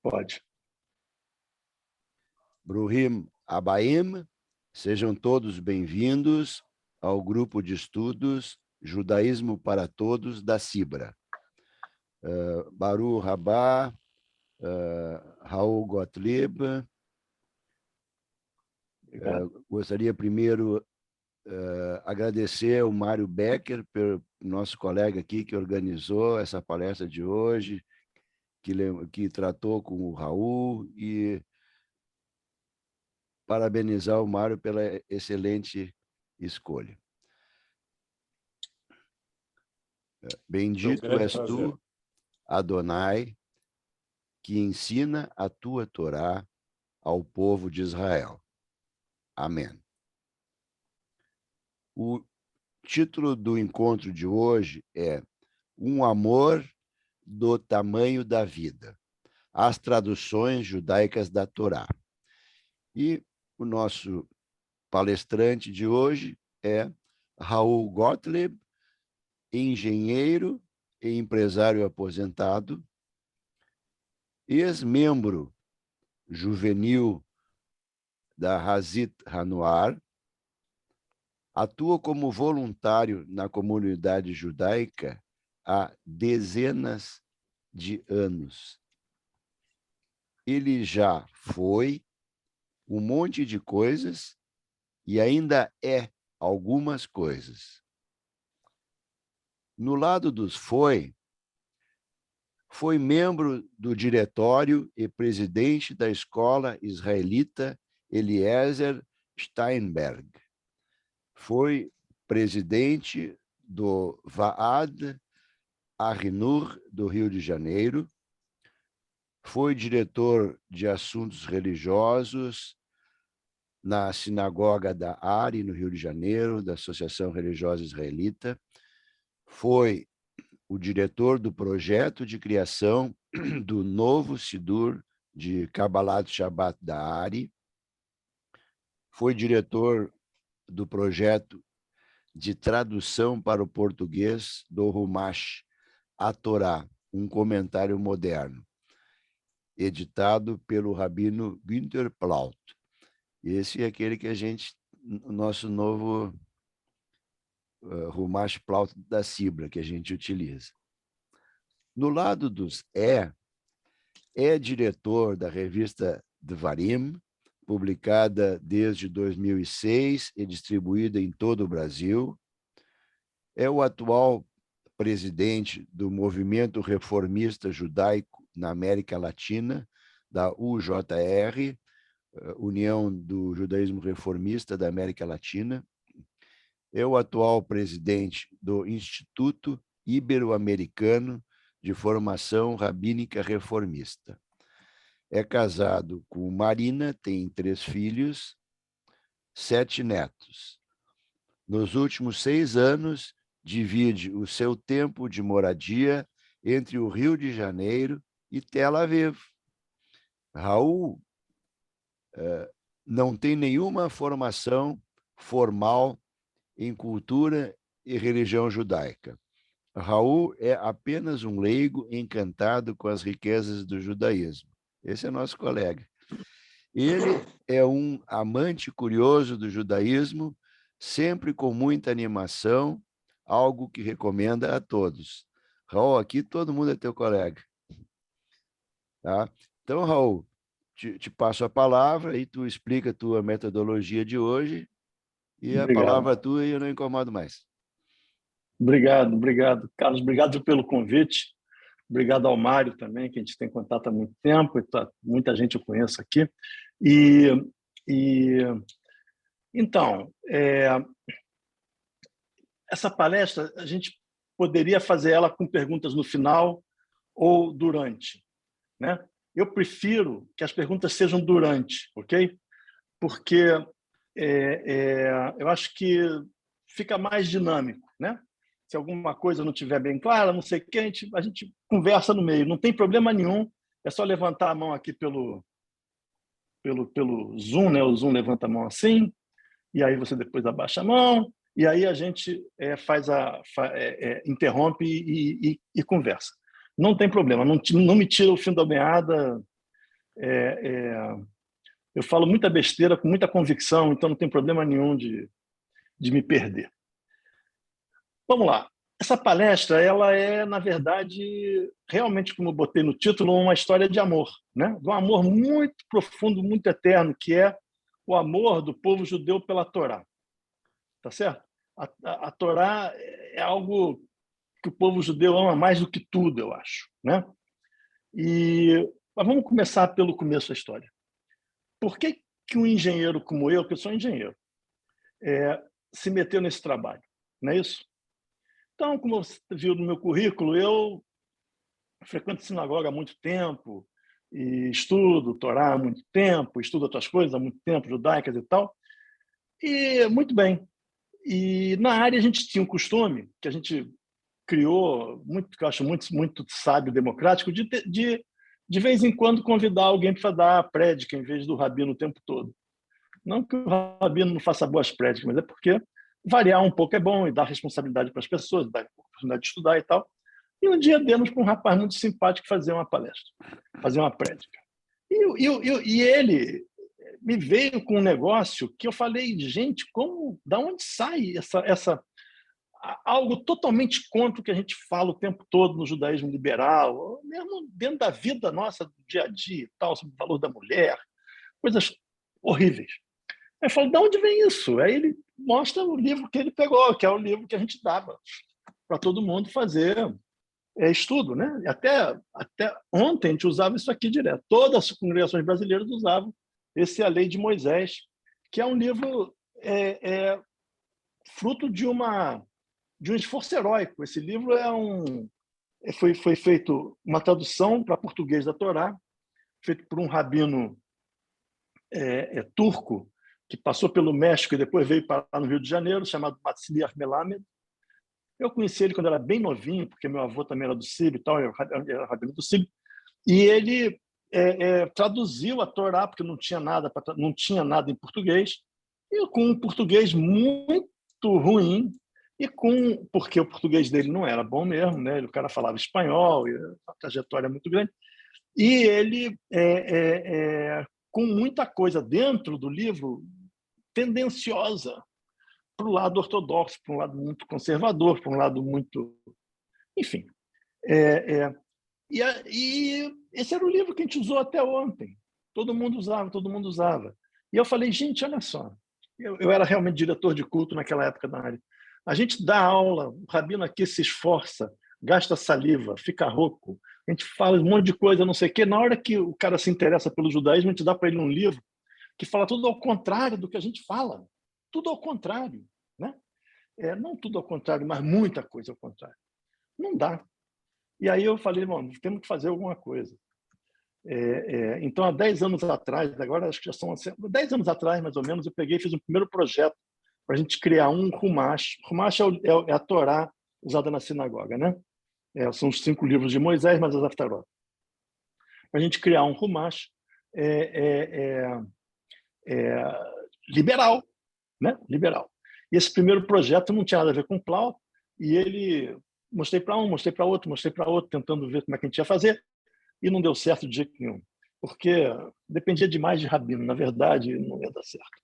Pode. Bruhim Abaim, sejam todos bem-vindos ao grupo de estudos Judaísmo para Todos da Cibra. Baruch Rabá, Raul Gottlieb. Gostaria primeiro agradecer ao Mário Becker, nosso colega aqui que organizou essa palestra de hoje, que tratou com o Raul, e parabenizar o Mário pela excelente escolha. Bendito és tu, Adonai, que ensina a tua Torá ao povo de Israel. Amém. O título do encontro de hoje é Um amor do tamanho da vida, as traduções judaicas da Torá. E o nosso palestrante de hoje é Raul Gottlieb, engenheiro e empresário aposentado, ex-membro juvenil da Hazit Hanoar, atua como voluntário na comunidade judaica há dezenas de anos. Ele já foi um monte de coisas e ainda é algumas coisas. No lado dos foi membro do diretório e presidente da escola israelita Eliezer Steinberg. Foi presidente do Vaad Ahinur do Rio de Janeiro. Foi diretor de assuntos religiosos na Sinagoga da Ari, no Rio de Janeiro, da Associação Religiosa Israelita. Foi o diretor do projeto de criação do novo Sidur de Kabbalat Shabbat da Ari. Foi diretor do projeto de tradução para o português do Humash, a Torá, um comentário moderno, editado pelo rabino Günter Plaut. Esse é aquele que o nosso novo Humash Plaut da Cibra, que a gente utiliza. No lado dos é diretor da revista Dvarim, publicada desde 2006 e distribuída em todo o Brasil. É o atual presidente do Movimento Reformista Judaico na América Latina, da UJR, União do Judaísmo Reformista da América Latina. É o atual presidente do Instituto Ibero-Americano de Formação Rabínica Reformista. É casado com Marina, tem 3 filhos, 7 netos. Nos últimos 6 anos, divide o seu tempo de moradia entre o Rio de Janeiro e Tel Aviv. Raul não tem nenhuma formação formal em cultura e religião judaica. Raul é apenas um leigo encantado com as riquezas do judaísmo. Esse é nosso colega. Ele é um amante curioso do judaísmo, sempre com muita animação, algo que recomenda a todos. Raul, aqui todo mundo é teu colega. Tá? Então, Raul, te passo a palavra e tu explica a tua metodologia de hoje, e a palavra é tua e eu não incomodo mais. Obrigado, Carlos. Obrigado pelo convite. Obrigado ao Mário também, que a gente tem contato há muito tempo, e muita gente eu conheço aqui. Então, essa palestra, a gente poderia fazer ela com perguntas no final ou durante, né? Eu prefiro que as perguntas sejam durante, ok? Porque eu acho que fica mais dinâmico, né? Se alguma coisa não estiver bem clara, não sei o que, a gente conversa no meio, não tem problema nenhum, é só levantar a mão aqui pelo Zoom, né? O Zoom levanta a mão assim, e aí você depois abaixa a mão, e aí a gente interrompe e conversa. Não tem problema, não me tira o fim da meada, Eu falo muita besteira com muita convicção, então não tem problema nenhum de me perder. Vamos lá. Essa palestra, ela é, na verdade, realmente, como eu botei no título, uma história de amor, né? De um amor muito profundo, muito eterno, que é o amor do povo judeu pela Torá. Tá certo? A Torá é algo que o povo judeu ama mais do que tudo, eu acho, né? Mas vamos começar pelo começo da história. Por que um engenheiro como eu, que eu sou engenheiro, se meteu nesse trabalho? Não é isso? Então, como você viu no meu currículo, eu frequento sinagoga há muito tempo, e estudo Torá há muito tempo, estudo outras coisas há muito tempo, judaicas e tal. E, muito bem. E na área a gente tinha um costume, que a gente criou, muito, que eu acho muito, muito sábio, democrático, de vez em quando convidar alguém para dar a prédica em vez do rabino o tempo todo. Não que o rabino não faça boas prédicas, mas é porque variar um pouco é bom e dar responsabilidade para as pessoas, dar oportunidade de estudar e tal. E um dia demos para um rapaz muito simpático fazer uma palestra, fazer uma prédica. E ele me veio com um negócio que eu falei, gente, da onde sai algo totalmente contra o que a gente fala o tempo todo no judaísmo liberal, mesmo dentro da vida nossa, do dia a dia, tal, sobre o valor da mulher, coisas horríveis. Aí eu falo, de onde vem isso? Aí ele mostra o livro que ele pegou, que é o livro que a gente dava para todo mundo fazer estudo, né? Até ontem a gente usava isso aqui direto. Todas as congregações brasileiras usavam esse A Lei de Moisés, que é um livro fruto de um esforço heróico. Esse livro foi feito uma tradução para português da Torá, feito por um rabino turco que passou pelo México e depois veio para no Rio de Janeiro, chamado Matzliach Melamed. Eu conheci ele quando era bem novinho, porque meu avô também era do Sírio e tal, eu era rabino do Sírio, e ele traduziu a Torá, porque não tinha nada em português, e com um português muito ruim, porque o português dele não era bom mesmo, né? O cara falava espanhol, e a trajetória é muito grande, e ele, com muita coisa dentro do livro, tendenciosa para o lado ortodoxo, para um lado muito conservador, para um lado muito... Enfim. E esse era o livro que a gente usou até ontem. Todo mundo usava, todo mundo usava. E eu falei, gente, olha só, eu era realmente diretor de culto naquela época da área. A gente dá aula, o rabino aqui se esforça, gasta saliva, fica rouco, a gente fala um monte de coisa, não sei o quê. Na hora que o cara se interessa pelo judaísmo, a gente dá para ele um livro que fala tudo ao contrário do que a gente fala. Tudo ao contrário, né? Não tudo ao contrário, mas muita coisa ao contrário. Não dá. E aí eu falei, mano, temos que fazer alguma coisa. Então, há 10 anos atrás, agora acho que já são 10 anos atrás, mais ou menos, eu peguei e fiz um primeiro projeto para a gente criar um Humash. Humash é a Torá usada na sinagoga, né? São os 5 livros de Moisés, mais as Haftarot. Para a gente criar um Humash liberal, né? Liberal. E esse primeiro projeto não tinha nada a ver com Plau, e ele mostrei para um, mostrei para outro, tentando ver como é que a gente ia fazer, e não deu certo de jeito nenhum, porque dependia demais de rabino, na verdade, não ia dar certo.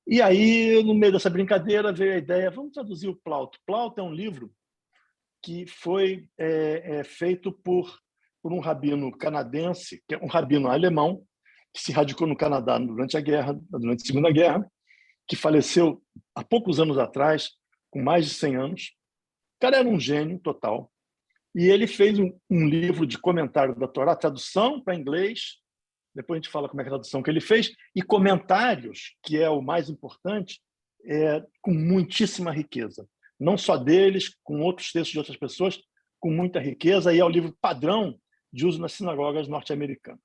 E aí, no meio dessa brincadeira, veio a ideia, vamos traduzir o Plaut. Plaut é um livro que foi feito por um rabino canadense, que é um rabino alemão, que se radicou no Canadá durante a Segunda Guerra, que faleceu há poucos anos atrás, com mais de 100 anos. O cara era um gênio total. E ele fez um livro de comentário da Torá, tradução para inglês, depois a gente fala como é a tradução que ele fez, e comentários, que é o mais importante, com muitíssima riqueza. Não só deles, com outros textos de outras pessoas, com muita riqueza, e é o livro padrão de uso nas sinagogas norte-americanas,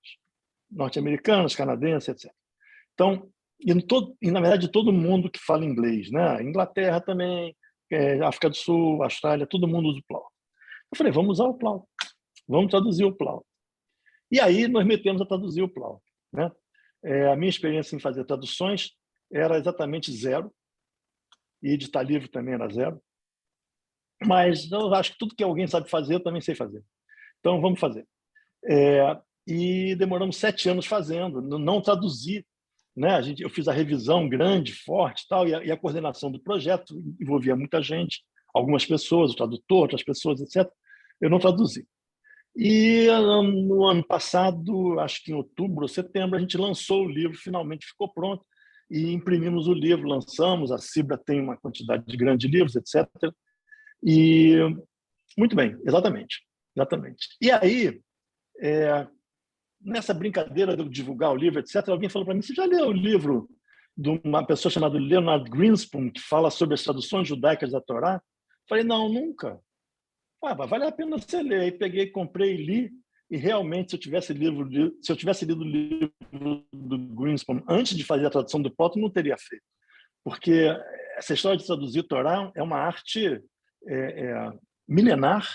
canadenses, etc. Então, e na verdade todo mundo que fala inglês, né? Inglaterra também, África do Sul, Austrália, todo mundo usa o Plaut. Eu falei, vamos usar o Plaut, vamos traduzir o Plaut. E aí nós metemos a traduzir o Plaut, né? A minha experiência em fazer traduções era exatamente 0, e editar livro também era 0. Mas eu acho que tudo que alguém sabe fazer, eu também sei fazer. Então, vamos fazer. e demoramos 7 anos fazendo, não traduzi, né? Eu fiz a revisão grande, forte, tal, e a coordenação do projeto envolvia muita gente, algumas pessoas, o tradutor, outras pessoas, etc. Eu não traduzi. E no ano passado, acho que em outubro ou setembro, a gente lançou o livro, finalmente ficou pronto, e imprimimos o livro, lançamos, a Cibra tem uma quantidade grande de livros, etc. E muito bem, exatamente. E aí, nessa brincadeira de eu divulgar o livro, etc., alguém falou para mim, você já leu o livro de uma pessoa chamada Leonard Greenspan, que fala sobre as traduções judaicas da Torá? Falei, não, nunca. Vale a pena você ler. Aí peguei, comprei e li, e realmente, se eu tivesse lido o livro do Greenspan antes de fazer a tradução do Proto, não teria feito. Porque essa história de traduzir Torá é uma arte milenar,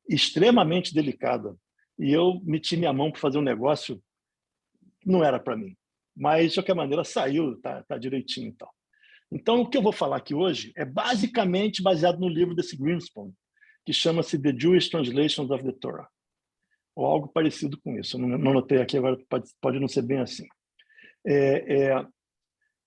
extremamente delicada. E eu meti minha mão para fazer um negócio que não era para mim. Mas, de qualquer maneira, saiu, tá direitinho e tal. Então, o que eu vou falar aqui hoje é basicamente baseado no livro desse Greenspan, que chama-se The Jewish Translations of the Torah, ou algo parecido com isso. Eu não notei aqui agora, pode não ser bem assim.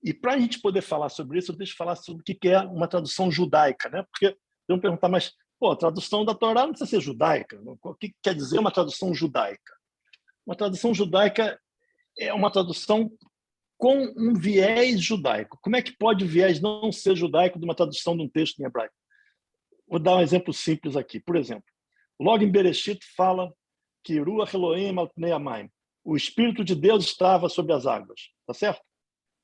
E para a gente poder falar sobre isso, eu deixo falar sobre o que é uma tradução judaica, né? Porque vão perguntar, mas a tradução da Torá não precisa ser judaica. O que quer dizer uma tradução judaica? Uma tradução judaica é uma tradução com um viés judaico. Como é que pode o viés não ser judaico de uma tradução de um texto em hebraico? Vou dar um exemplo simples aqui. Por exemplo, logo em Bereshit fala que Ruach Elohim al pnei hamayim, o Espírito de Deus estava sobre as águas. Tá certo?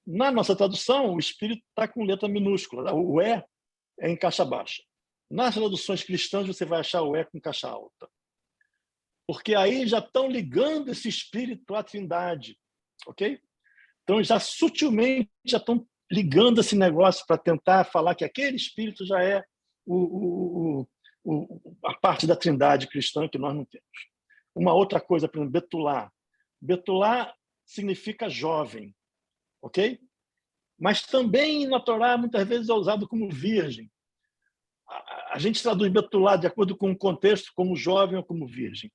Na nossa tradução, o Espírito está com letra minúscula. O é em caixa baixa. Nas traduções cristãs, você vai achar o é com caixa alta. Porque aí já estão ligando esse Espírito à Trindade. Ok? Então, já sutilmente já estão ligando esse negócio para tentar falar que aquele Espírito já é a parte da Trindade cristã que nós não temos. Uma outra coisa, por exemplo, Betulá. Betulá significa jovem, ok? Mas também na Torá muitas vezes é usado como virgem. A gente traduz Betulá de acordo com o contexto como jovem ou como virgem.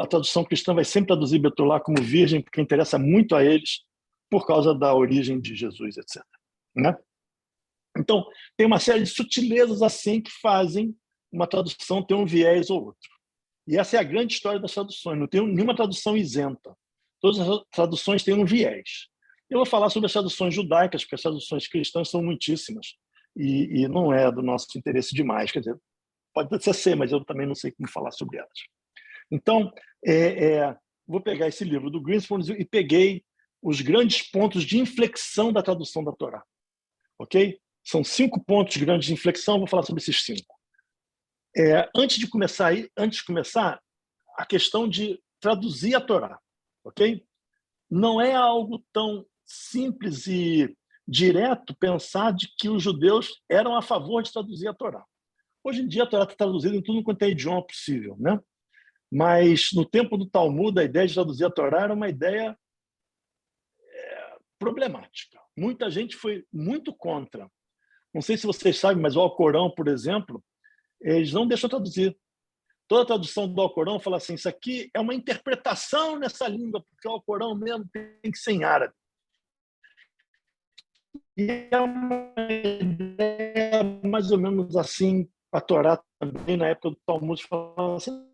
A tradução cristã vai sempre traduzir Betulá como virgem, porque interessa muito a eles por causa da origem de Jesus, etc. Né? Então, tem uma série de sutilezas assim que fazem uma tradução ter um viés ou outro. E essa é a grande história das traduções. Não tem nenhuma tradução isenta. Todas as traduções têm um viés. Eu vou falar sobre as traduções judaicas, porque as traduções cristãs são muitíssimas. E não é do nosso interesse demais. Quer dizer, pode até ser, mas eu também não sei como falar sobre elas. Então, vou pegar esse livro do Greenspan e peguei os grandes pontos de inflexão da tradução da Torá. Ok? São 5 pontos grandes de inflexão, vou falar sobre esses 5. Antes de começar, a questão de traduzir a Torá. Ok? Não é algo tão simples e direto pensar de que os judeus eram a favor de traduzir a Torá. Hoje em dia a Torá está traduzida em tudo quanto é idioma possível, né? Mas no tempo do Talmud a ideia de traduzir a Torá era uma ideia problemática. Muita gente foi muito contra. Não sei se vocês sabem, mas o Alcorão, por exemplo, eles não deixam traduzir. Toda a tradução do Alcorão fala assim, isso aqui é uma interpretação nessa língua, porque o Alcorão mesmo tem que ser em árabe. E é uma ideia mais ou menos assim, a Torá também, na época do Talmud, falava assim,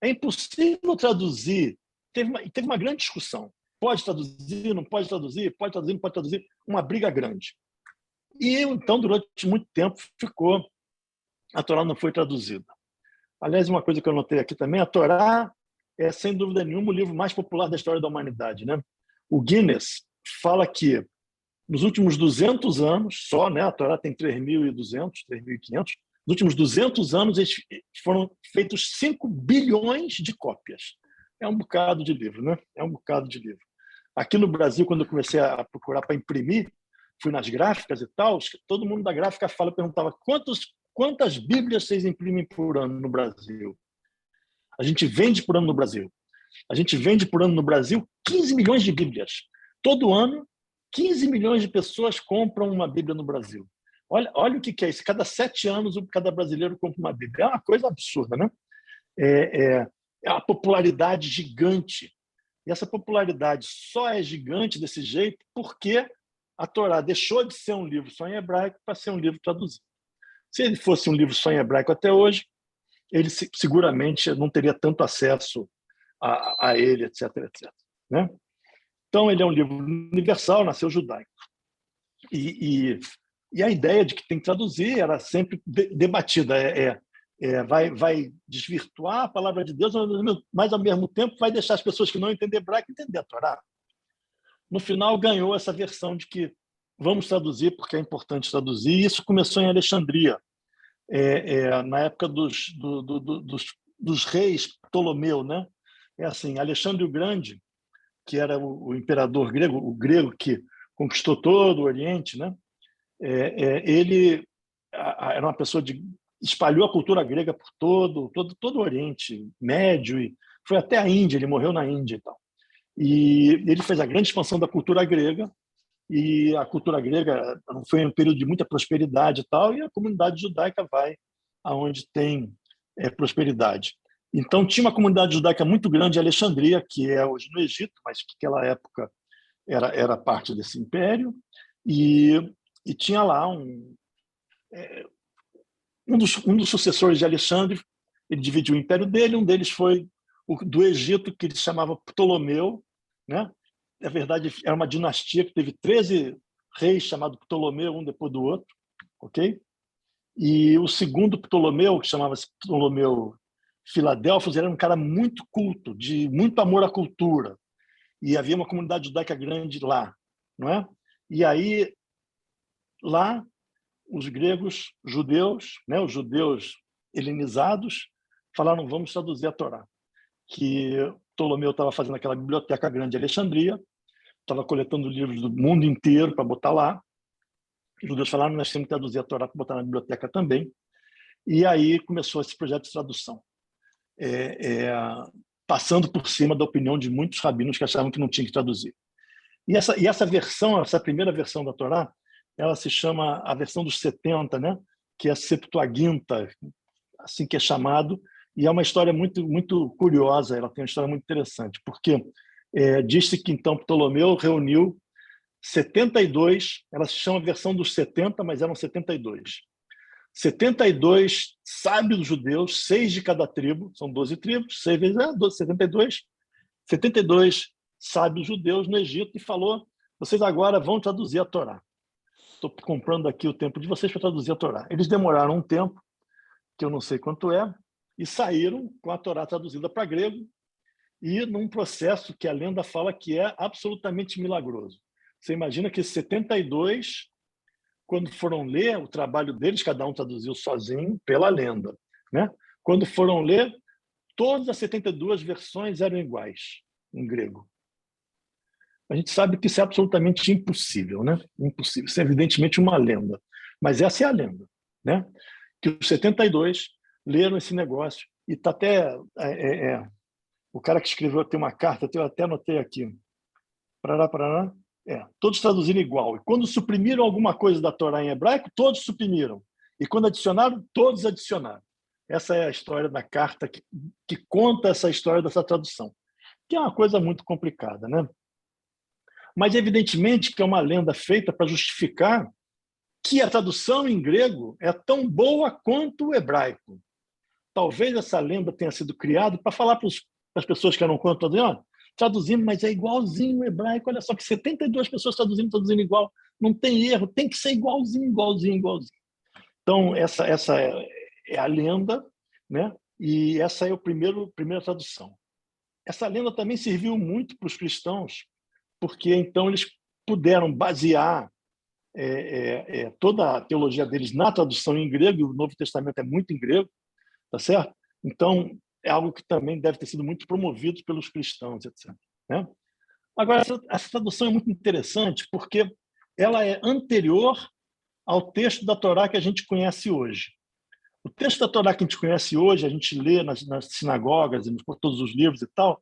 é impossível traduzir. Teve uma grande discussão. Pode traduzir, não pode traduzir, pode traduzir, não pode traduzir, uma briga grande. E então, durante muito tempo, a Torá não foi traduzida. Aliás, uma coisa que eu notei aqui também, a Torá é, sem dúvida nenhuma, o livro mais popular da história da humanidade, né? O Guinness fala que, nos últimos 200 anos, só, né? A Torá tem 3.200, 3.500, nos últimos 200 anos, foram feitos 5 bilhões de cópias. É um bocado de livro, né? É um bocado de livro. Aqui no Brasil, quando eu comecei a procurar para imprimir, fui nas gráficas e tal, todo mundo da gráfica perguntava quantas Bíblias vocês imprimem por ano no Brasil? A gente vende por ano no Brasil. A gente vende por ano no Brasil 15 milhões de Bíblias. Todo ano, 15 milhões de pessoas compram uma Bíblia no Brasil. Olha o que é isso. Cada 7 anos, cada brasileiro compra uma Bíblia. É uma coisa absurda, né? é, é a popularidade gigante. E essa popularidade só é gigante desse jeito porque a Torá deixou de ser um livro só em hebraico para ser um livro traduzido. Se ele fosse um livro só em hebraico até hoje, ele seguramente não teria tanto acesso a ele, etc, etc. Né? Então, ele é um livro universal, nasceu judaico. E a ideia de que tem que traduzir era sempre debatida. Vai desvirtuar a palavra de Deus, mas, ao mesmo tempo, vai deixar as pessoas que não entendem hebraico entender a Torá. No final, ganhou essa versão de que vamos traduzir porque é importante traduzir. E isso começou em Alexandria, na época dos reis Ptolomeu. Né? É assim, Alexandre o Grande, que era o imperador grego, o grego que conquistou todo o Oriente, né? Ele era uma pessoa espalhou a cultura grega por todo o Oriente Médio e foi até a Índia. Ele morreu na Índia e tal. E ele fez a grande expansão da cultura grega. E a cultura grega foi um período de muita prosperidade e tal. E a comunidade judaica vai aonde tem prosperidade. Então tinha uma comunidade judaica muito grande em Alexandria, que é hoje no Egito, mas que naquela época era parte desse império. E tinha lá um dos sucessores de Alexandre. Ele dividiu o império dele. Um deles foi o do Egito, que ele chamava Ptolomeu, né? Na verdade, era uma dinastia que teve 13 reis chamados Ptolomeu, um depois do outro, ok? E o segundo Ptolomeu, que chamava-se Ptolomeu Filadelfos, era um cara muito culto, de muito amor à cultura. E havia uma comunidade judaica grande lá, não é? E aí, lá, os gregos judeus, né, os judeus helenizados, falaram: vamos traduzir a Torá. Que Ptolomeu estava fazendo aquela biblioteca grande de Alexandria, estava coletando livros do mundo inteiro para botar lá. Os judeus falaram: nós temos que traduzir a Torá para botar na biblioteca também. E aí começou esse projeto de tradução, passando por cima da opinião de muitos rabinos que achavam que não tinha que traduzir. E essa versão, essa primeira versão da Torá, ela se chama a versão dos 70, né? Que é a Septuaginta, assim que é chamado, e é uma história muito, muito curiosa. Ela tem uma história muito interessante, porque diz-se que então Ptolomeu reuniu 72, ela se chama versão dos 70, mas eram 72. 72 sábios judeus, 6 de cada tribo, são 12 tribos, 6 vezes 12, 72. 72 sábios judeus no Egito, e falou: vocês agora vão traduzir a Torá. Estou comprando aqui o tempo de vocês para traduzir a Torá. Eles demoraram um tempo, que eu não sei quanto é, e saíram com a Torá traduzida para grego, e num processo que a lenda fala que é absolutamente milagroso. Você imagina que 72, quando foram ler o trabalho deles, cada um traduziu sozinho, pela lenda, né? Quando foram ler, todas as 72 versões eram iguais em grego. A gente sabe que isso é absolutamente impossível, né? Impossível. Isso é evidentemente uma lenda, mas essa é a lenda, né? Que os 72 leram esse negócio, e está até o cara que escreveu, tem uma carta, eu até anotei aqui, todos traduziram igual. E quando suprimiram alguma coisa da Torá em hebraico, todos suprimiram. E quando adicionaram, todos adicionaram. Essa é a história da carta que conta essa história dessa tradução, que é uma coisa muito complicada, né? Mas, evidentemente, que é uma lenda feita para justificar que a tradução em grego é tão boa quanto o hebraico. Talvez essa lenda tenha sido criada para falar para as pessoas que eram contra, traduzindo, mas é igualzinho o hebraico. Olha só, que 72 pessoas traduzindo igual. Não tem erro, tem que ser igualzinho, igualzinho, igualzinho. Então, essa é a lenda, né? E essa é a primeira tradução. Essa lenda também serviu muito para os cristãos, porque então eles puderam basear toda a teologia deles na tradução em grego, e o Novo Testamento é muito em grego, tá certo? Então, é algo que também deve ter sido muito promovido pelos cristãos, etc. Né? Agora, essa tradução é muito interessante porque ela é anterior ao texto da Torá que a gente conhece hoje. O texto da Torá que a gente conhece hoje, a gente lê nas sinagogas e por todos os livros e tal,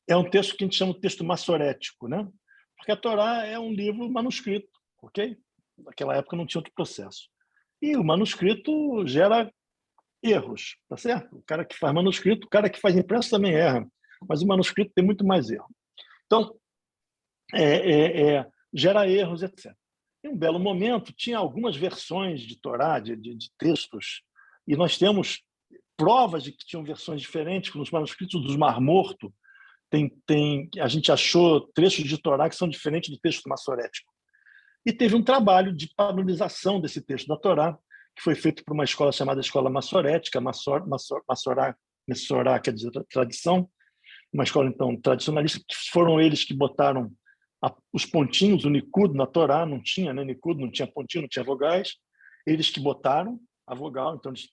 é um texto que a gente chama de texto massorético, né? Porque a Torá é um livro manuscrito, ok? Naquela época não tinha outro processo. E o manuscrito gera erros, tá certo? O cara que faz manuscrito, o cara que faz impresso também erra, mas o manuscrito tem muito mais erro. Então, gera erros, etc. Em um belo momento, tinha algumas versões de Torá, de textos, e nós temos provas de que tinham versões diferentes nos manuscritos do Mar Morto. A gente achou trechos de Torá que são diferentes do texto massorético. E teve um trabalho de padronização desse texto da Torá, que foi feito por uma escola chamada Escola Massorética, Massorá, que é de tradição, uma escola, então, tradicionalista, que foram eles que botaram os pontinhos, o Nikud na Torá, não tinha, né? Nikud não tinha pontinho, não tinha vogais, eles que botaram a vogal, então eles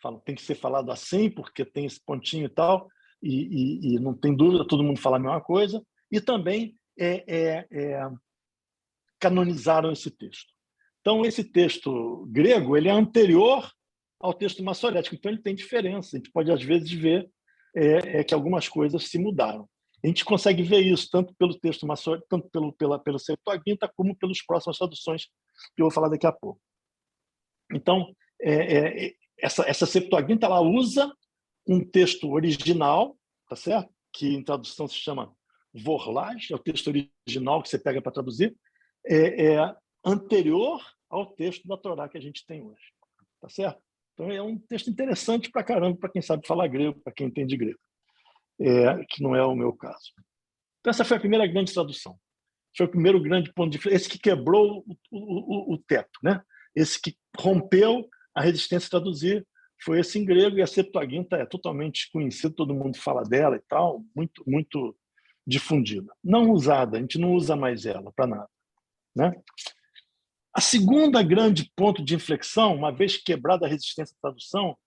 falam, tem que ser falado assim, porque tem esse pontinho e tal, e não tem dúvida, todo mundo fala a mesma coisa, e também canonizaram esse texto. Então, esse texto grego ele é anterior ao texto massorético, então ele tem diferença. A gente pode, às vezes, ver que algumas coisas se mudaram. A gente consegue ver isso tanto pelo texto massorético, tanto pela Septuaginta, como pelas próximas traduções que eu vou falar daqui a pouco. Então, essa Septuaginta ela usa um texto original, tá certo? Que em tradução se chama Vorlage, é o texto original que você pega para traduzir, anterior ao texto da Torá que a gente tem hoje, tá certo? Então é um texto interessante para caramba para quem sabe falar grego, para quem entende grego, que não é o meu caso. Então essa foi a primeira grande tradução. Foi o primeiro grande ponto de esse que quebrou o teto, né? Esse que rompeu a resistência a traduzir foi esse em grego, e a Septuaginta é totalmente conhecida, todo mundo fala dela e tal, muito, muito difundida. Não usada, a gente não usa mais ela para nada, né? A segunda grande ponto de inflexão, uma vez quebrada a resistência à tradução,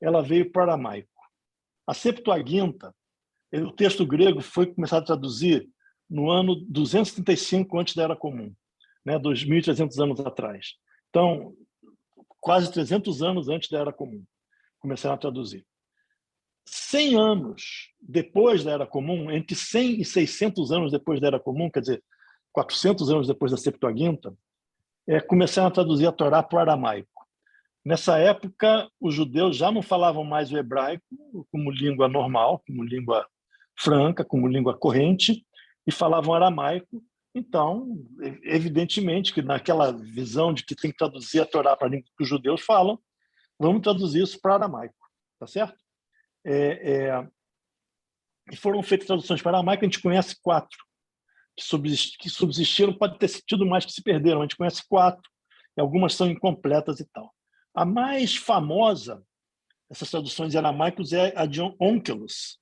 ela veio para o aramaico. A Septuaginta, o texto grego foi começado a traduzir no ano 235 antes da Era Comum, né, 2.300 anos atrás. Então, quase 300 anos antes da Era Comum, começaram a traduzir. 100 anos depois da Era Comum, entre 100 e 600 anos depois da Era Comum, quer dizer, 400 anos depois da Septuaginta, começaram a traduzir a Torá para o aramaico. Nessa época, os judeus já não falavam mais o hebraico como língua normal, como língua franca, como língua corrente, e falavam aramaico. Então, evidentemente, que naquela visão de que tem que traduzir a Torá para a língua que os judeus falam, vamos traduzir isso para aramaico, tá certo? E foram feitas traduções para aramaico, a gente conhece 4 que subsistiram, pode ter tido mais que se perderam, a gente conhece 4, e algumas são incompletas e tal. A mais famosa dessas traduções aramaicos é a de Onkelos,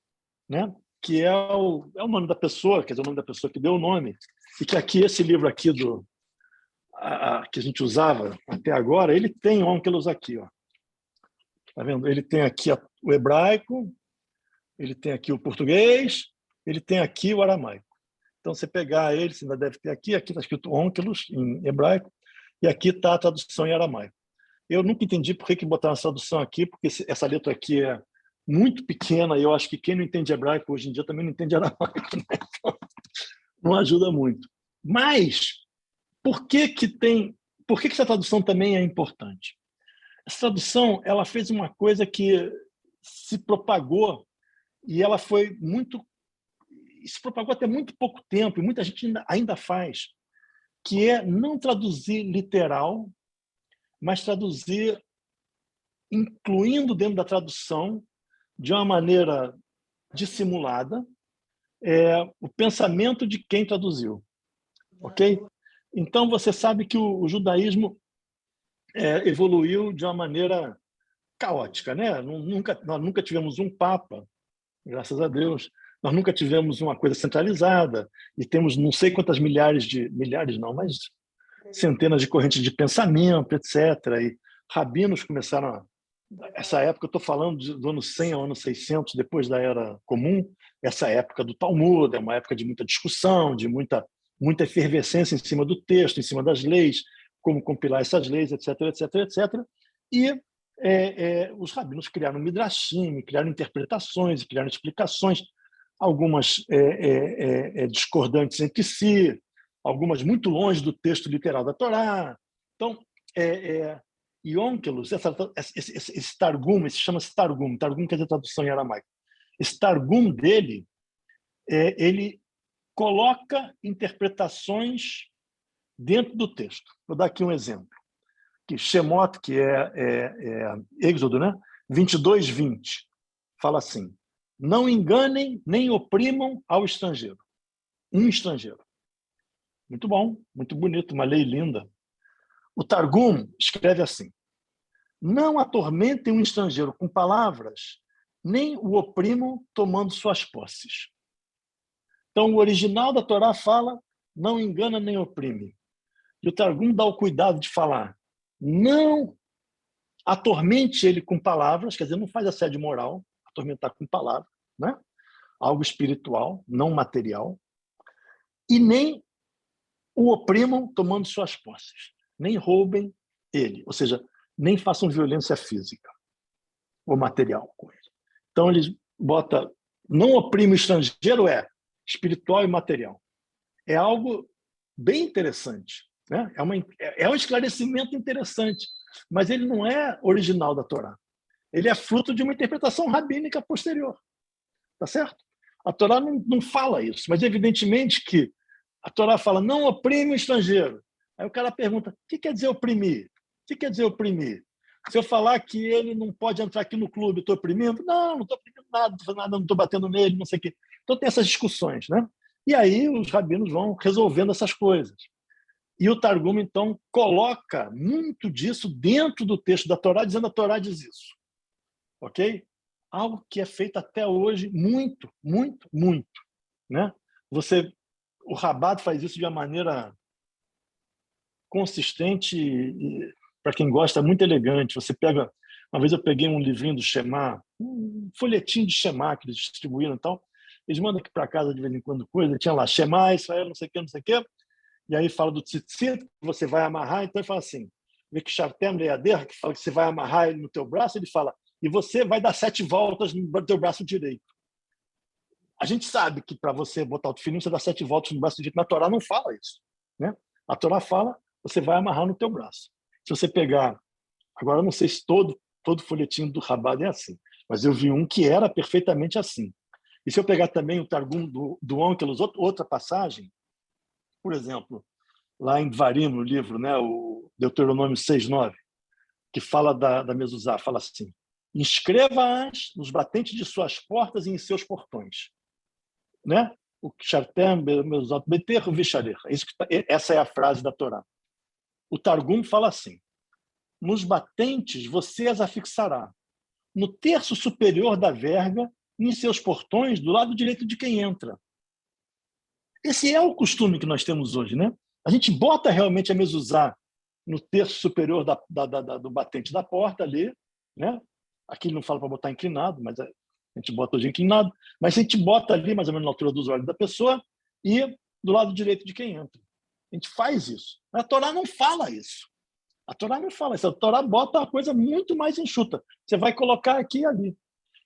né? Que é o nome da pessoa, quer dizer, o nome da pessoa que deu o nome, e que aqui, esse livro aqui que a gente usava até agora, ele tem Onkelos aqui, ó. Tá vendo? Ele tem aqui o hebraico, ele tem aqui o português, ele tem aqui o aramaico. Então, você pegar ele, você ainda deve ter aqui está escrito Onkelos, em hebraico, e aqui está a tradução em aramaico. Eu nunca entendi por que botaram essa tradução aqui, porque essa letra aqui é muito pequena, e eu acho que quem não entende hebraico hoje em dia também não entende aramaico, né? Então, não ajuda muito. Mas, por que essa tradução também é importante? Essa tradução ela fez uma coisa que se propagou, e ela se propagou até muito pouco tempo, e muita gente ainda faz, que é não traduzir literal, mas traduzir incluindo dentro da tradução, de uma maneira dissimulada, o pensamento de quem traduziu. Ok? Então, você sabe que o judaísmo evoluiu de uma maneira caótica, né? Nós nunca tivemos um papa, graças a Deus. Nós nunca tivemos uma coisa centralizada, e temos não sei quantas milhares não, mas centenas de correntes de pensamento, etc. E rabinos começaram essa época, eu estou falando do ano 100 ao ano 600, depois da Era Comum, essa época do Talmud, é uma época de muita discussão, de muita efervescência em cima do texto, em cima das leis, como compilar essas leis, etc., etc., etc. E os rabinos criaram midrashim, criaram interpretações, criaram explicações, algumas discordantes entre si, algumas muito longe do texto literal da Torá. Então, e Onkelos, esse Targum, esse chama-se Targum. Targum quer dizer tradução em aramaico. Esse Targum dele, ele coloca interpretações dentro do texto. Vou dar aqui um exemplo. Que Shemot, que é Êxodo, né? 22:20, fala assim: não enganem nem oprimam ao estrangeiro. Um estrangeiro. Muito bom, muito bonito, uma lei linda. O Targum escreve assim: não atormentem um estrangeiro com palavras, nem o oprimam tomando suas posses. Então, o original da Torá fala: não engana nem oprime. E o Targum dá o cuidado de falar: não atormente ele com palavras, quer dizer, não faz assédio moral, atormentar com palavras, né? Algo espiritual, não material, e nem o oprimam tomando suas posses, nem roubem ele, ou seja, nem façam violência física ou material com ele. Então, eles botam, não oprime o estrangeiro, espiritual e material. É algo bem interessante, né? É um esclarecimento interessante, mas ele não é original da Torá. Ele é fruto de uma interpretação rabínica posterior. Tá certo? A Torá não fala isso, mas evidentemente que a Torá fala: não oprime o estrangeiro. Aí o cara pergunta: o que quer dizer oprimir? O que quer dizer oprimir? Se eu falar que ele não pode entrar aqui no clube, estou oprimindo? Não estou oprimindo nada, não estou batendo nele, não sei o quê. Então tem essas discussões, né? E aí os rabinos vão resolvendo essas coisas. E o Targum, então, coloca muito disso dentro do texto da Torá, dizendo: a Torá diz isso. Ok? Algo que é feito até hoje muito, muito, muito, né? O Rabat faz isso de uma maneira consistente e, para quem gosta, muito elegante. Uma vez eu peguei um livrinho do Shema, um folhetim de Shema que eles distribuíram e tal. Eles mandam aqui para casa de vez em quando coisa. Tinha lá Shema, Israel, não sei o que, não sei o que. E aí fala do tzitzit, que você vai amarrar. Então ele fala assim: Vekishartem leader, que fala que você vai amarrar ele no teu braço. Ele fala: e você vai dar 7 voltas no teu braço direito. A gente sabe que para você botar o tefilim, você dá 7 voltas no braço direito. Na Torá não fala isso, né? A Torá fala: você vai amarrar no teu braço. Se você pegar, agora eu não sei se todo folhetinho do Rabat é assim, mas eu vi um que era perfeitamente assim. E se eu pegar também o Targum do Onkelos, outra passagem, por exemplo, lá em Dvarim, no livro, né, o Deuteronômio 6:9, que fala da mezuzá, fala assim: inscreva-as nos batentes de suas portas e em seus portões, né? O Shartem, mezuzá, beter, visharer. Essa é a frase da Torá. O Targum fala assim: nos batentes você as afixará, no terço superior da verga e em seus portões, do lado direito de quem entra. Esse é o costume que nós temos hoje, né? A gente bota realmente a mezuzá no terço superior do batente da porta ali, né? Aqui não fala para botar inclinado, mas a gente bota hoje inclinado, mas a gente bota ali mais ou menos na altura dos olhos da pessoa e do lado direito de quem entra. A gente faz isso. A Torá não fala isso. A Torá não fala isso. A Torá bota uma coisa muito mais enxuta. Você vai colocar aqui e ali.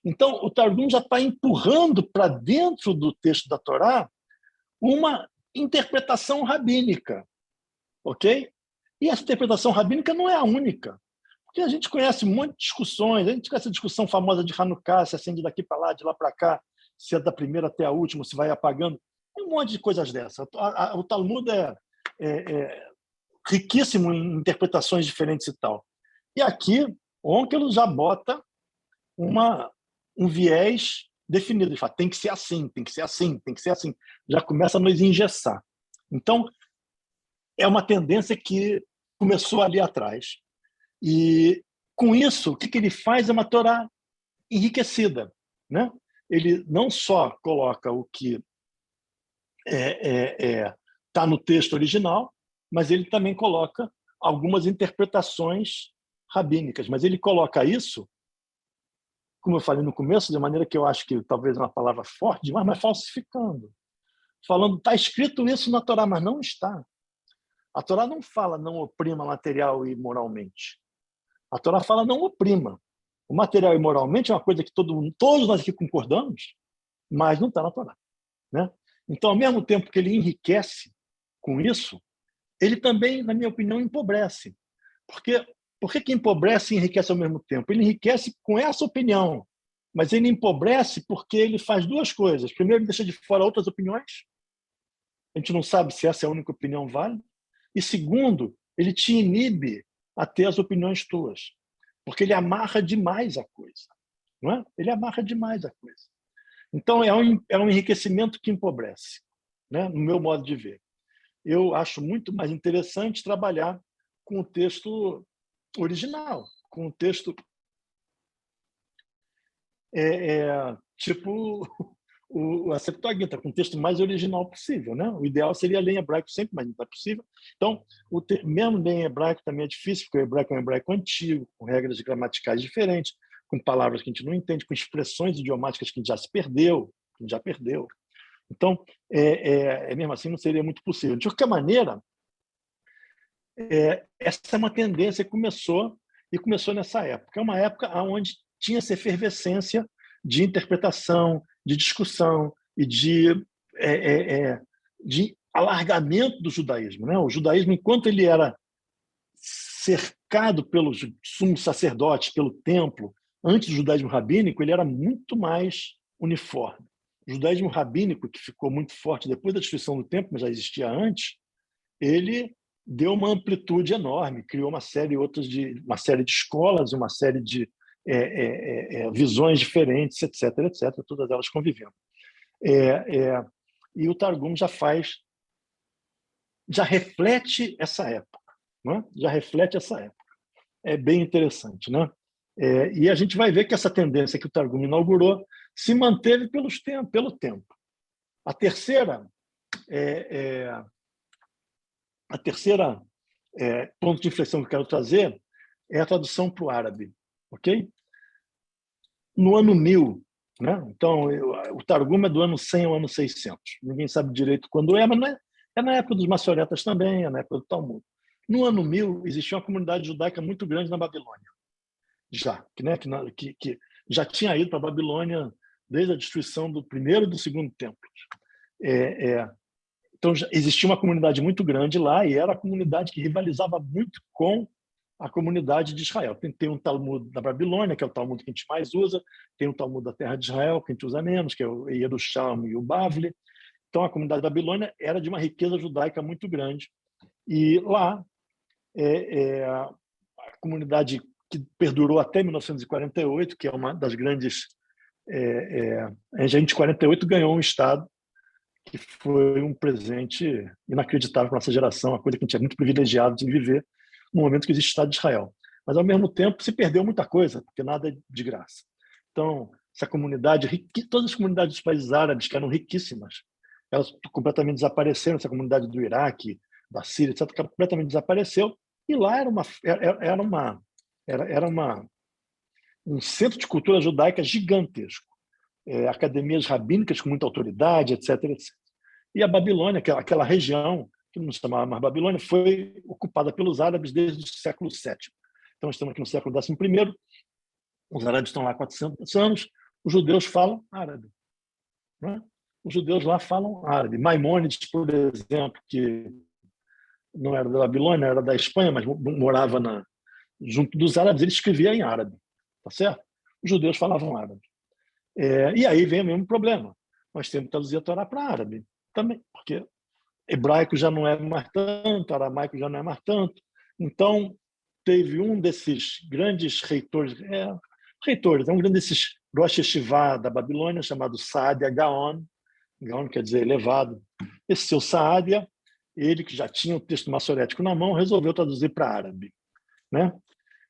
Então, o Targum já está empurrando para dentro do texto da Torá uma interpretação rabínica, ok? E essa interpretação rabínica não é a única, porque a gente conhece um monte de discussões, a gente conhece a discussão famosa de Hanukkah, se acende daqui para lá, de lá para cá, se é da primeira até a última, se vai apagando, tem um monte de coisas dessas. O Talmud é riquíssimo em interpretações diferentes e tal. E aqui, Onkelos já bota um viés definido. Ele fala: tem que ser assim, tem que ser assim, tem que ser assim. Já começa a nos engessar. Então, é uma tendência que começou ali atrás. E, com isso, o que ele faz é uma Torá enriquecida, né? Ele não só coloca o que está no texto original, mas ele também coloca algumas interpretações rabínicas. Mas ele coloca isso, como eu falei no começo, de maneira que eu acho que talvez é uma palavra forte demais, mas falsificando. Falando: está escrito isso na Torá, mas não está. A Torá não fala não oprima material e moralmente. A Torá fala não oprima. O material e moralmente é uma coisa que todos nós aqui concordamos, mas não está na Torá, né? Então, ao mesmo tempo que ele enriquece com isso, ele também, na minha opinião, empobrece. Porque, Por que empobrece e enriquece ao mesmo tempo? Ele enriquece com essa opinião, mas ele empobrece porque ele faz duas coisas. Primeiro, ele deixa de fora outras opiniões. A gente não sabe se essa é a única opinião válida. E segundo, ele te inibe a ter as opiniões tuas, porque ele amarra demais a coisa. Não é? Ele amarra demais a coisa. Então, é um enriquecimento que empobrece, né? No meu modo de ver. Eu acho muito mais interessante trabalhar com o texto original, com o texto tipo a Septuaginta, com o texto mais original possível, né? O ideal seria ler em hebraico sempre, mas não é possível. Então, mesmo ler em hebraico também é difícil, porque o hebraico é um hebraico antigo, com regras gramaticais diferentes, com palavras que a gente não entende, com expressões idiomáticas que a gente já se perdeu, que a gente já perdeu. Então, mesmo assim, não seria muito possível. De qualquer maneira, essa é uma tendência que começou nessa época. É uma época onde tinha essa efervescência de interpretação, de discussão e de alargamento do judaísmo, né? O judaísmo, enquanto ele era cercado pelos sumos sacerdotes, pelo templo, antes do judaísmo rabínico, ele era muito mais uniforme. O judaísmo rabínico, que ficou muito forte depois da destruição do templo, mas já existia antes, ele deu uma amplitude enorme, criou uma série de escolas, uma série de visões diferentes, etc., todas elas convivendo. E o Targum já reflete essa época, né? Já reflete essa época. É bem interessante, né? E a gente vai ver que essa tendência que o Targum inaugurou se manteve pelo tempo. A terceira ponto de inflexão que eu quero trazer é a tradução para o árabe, ok? No ano 1000, né? Então, o Targum é do ano 100 ao ano 600. Ninguém sabe direito quando mas não é na época dos maçoretas também, é na época do Talmud. No ano 1000, existia uma comunidade judaica muito grande na Babilônia, que já tinha ido para a Babilônia desde a destruição do primeiro e do segundo templo. Então, existia uma comunidade muito grande lá e era a comunidade que rivalizava muito com a comunidade de Israel. Tem um Talmud da Babilônia, que é o Talmud que a gente mais usa, tem um Talmud da terra de Israel, que a gente usa menos, que é o Yerushalmi e o Bavli. Então, a comunidade da Babilônia era de uma riqueza judaica muito grande. E lá, a comunidade que perdurou até 1948, que é uma das grandes... a gente, em 48, ganhou um Estado que foi um presente inacreditável para a nossa geração, uma coisa que a gente é muito privilegiado de viver no momento que existe o Estado de Israel. Mas, ao mesmo tempo, se perdeu muita coisa, porque nada é de graça. Então, essa comunidade, todas as comunidades dos países árabes, que eram riquíssimas, elas completamente desapareceram. Essa comunidade do Iraque, da Síria, etc., completamente desapareceu. E lá era um centro de cultura judaica gigantesco. Academias rabínicas com muita autoridade, etc., etc. E a Babilônia, aquela região, que não se chamava mais Babilônia, foi ocupada pelos árabes desde o século VII. Então, estamos aqui no século XI. Os árabes estão lá há 400 anos, os judeus falam árabe, né? Os judeus lá falam árabe. Maimônides, por exemplo, que não era da Babilônia, era da Espanha, mas morava junto dos árabes, ele escrevia em árabe, tá certo? Os judeus falavam árabe. E aí vem o mesmo problema. Nós temos que traduzir a Torá para árabe também, porque hebraico já não é mais tanto, aramaico já não é mais tanto. Então, teve um desses grandes reitores, um grande desses Rosh Yeshiva da Babilônia, chamado Saadia Gaon. Gaon quer dizer elevado. Esse seu Saadia, ele que já tinha o texto maçorético na mão, resolveu traduzir para árabe, né?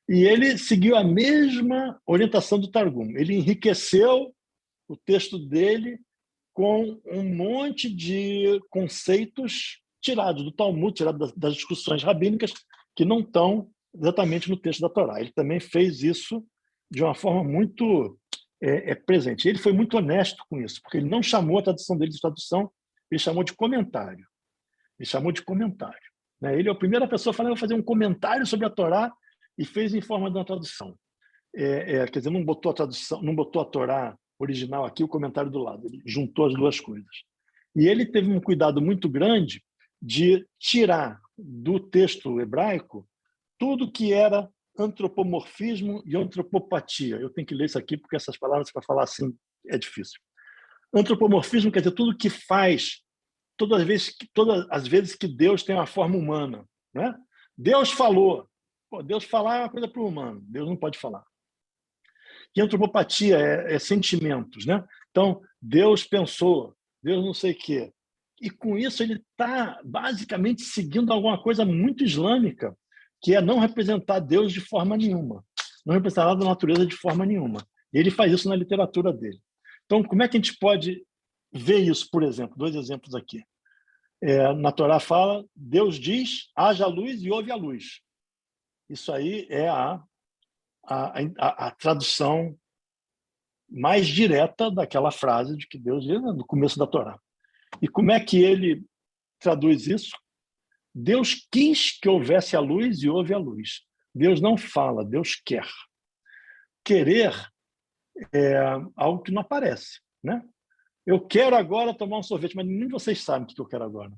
E ele seguiu a mesma orientação do Targum. Ele enriqueceu o texto dele com um monte de conceitos tirados do Talmud, tirados das discussões rabínicas, que não estão exatamente no texto da Torá. Ele também fez isso de uma forma muito presente. Ele foi muito honesto com isso, porque ele não chamou a tradução dele de tradução, ele chamou de comentário. Né? Ele é a primeira pessoa a falar: eu vou fazer um comentário sobre a Torá, e fez em forma de uma tradução. Quer dizer, não botou a tradução, não botou a Torá original aqui, o comentário do lado. Ele juntou as duas coisas. E ele teve um cuidado muito grande de tirar do texto hebraico tudo que era antropomorfismo e antropopatia. Eu tenho que ler isso aqui, porque essas palavras, para falar assim, é difícil. Antropomorfismo quer dizer tudo que faz, todas as vezes que Deus tem uma forma humana. Né? Deus falou. Pô, Deus falar é uma coisa para o humano. Deus não pode falar. E antropopatia é sentimentos. Né? Então, Deus pensou, Deus não sei o quê. E com isso ele está basicamente seguindo alguma coisa muito islâmica, que é não representar Deus de forma nenhuma, não representar nada da natureza de forma nenhuma. E ele faz isso na literatura dele. Então, como é que a gente pode ver isso, por exemplo? 2 exemplos aqui. Na Torá fala, Deus diz, haja luz e houve a luz. Isso aí é a tradução mais direta daquela frase de que Deus diz no começo da Torá. E como é que ele traduz isso? Deus quis que houvesse a luz e houve a luz. Deus não fala, Deus quer. Querer é algo que não aparece, né? Eu quero agora tomar um sorvete, mas nem vocês sabem o que eu quero agora,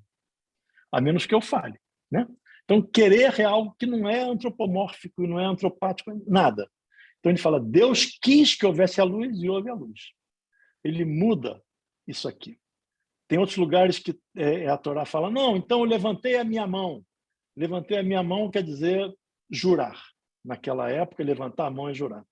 a menos que eu fale, né? Então, querer é algo que não é antropomórfico, não é antropático, nada. Então, ele fala, Deus quis que houvesse a luz e houve a luz. Ele muda isso aqui. Tem outros lugares que a Torá fala, não, então eu levantei a minha mão. Levantar a minha mão quer dizer jurar. Naquela época, levantar a mão é jurar.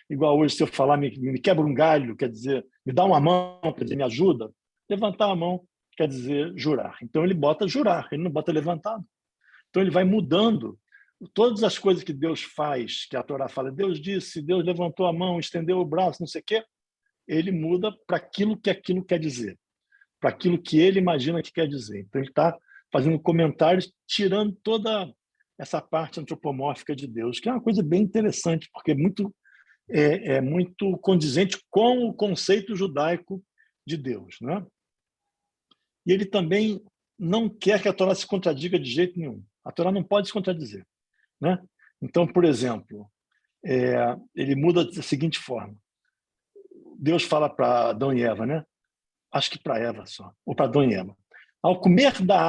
Igual hoje, se eu falar, me quebra um galho, quer dizer, me dá uma mão, quer dizer, me ajuda. Levantar a mão quer dizer jurar. Então, ele bota jurar, ele não bota levantado. Então, ele vai mudando todas as coisas que Deus faz, que a Torá fala, Deus disse, Deus levantou a mão, estendeu o braço, não sei o quê, ele muda para aquilo que aquilo quer dizer, para aquilo que ele imagina que quer dizer. Então, ele está fazendo comentários, tirando toda essa parte antropomórfica de Deus, que é uma coisa bem interessante, porque é muito condizente com o conceito judaico de Deus. Né? E ele também não quer que a Torá se contradiga de jeito nenhum. A Torá não pode se contradizer. Né? Então, por exemplo, ele muda da seguinte forma. Deus fala para Adão e Eva, né? Acho que para Eva só, ou para Adão e Eva. Ao comer da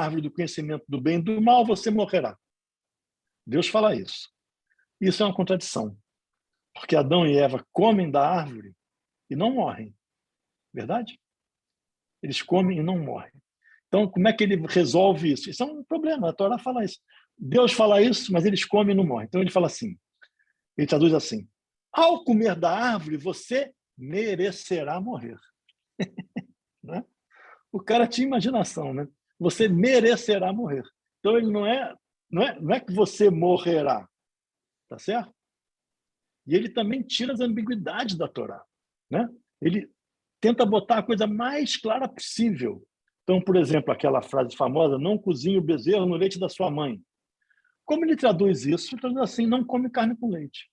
árvore do conhecimento do bem e do mal, você morrerá. Deus fala isso. Isso é uma contradição, porque Adão e Eva comem da árvore e não morrem. Verdade? Eles comem e não morrem. Então, como é que ele resolve isso? Isso é um problema, a Torá fala isso. Deus fala isso, mas eles comem e não morrem. Então, ele fala assim, ele traduz assim, ao comer da árvore, você merecerá morrer. Né? O cara tinha imaginação, né? Você merecerá morrer. Então, ele não é que você morrerá, tá certo? E ele também tira as ambiguidades da Torá, né? Ele tenta botar a coisa mais clara possível. Então, por exemplo, aquela frase famosa, não cozinhe o bezerro no leite da sua mãe. Como ele traduz isso? Ele traduz assim, não come carne com leite.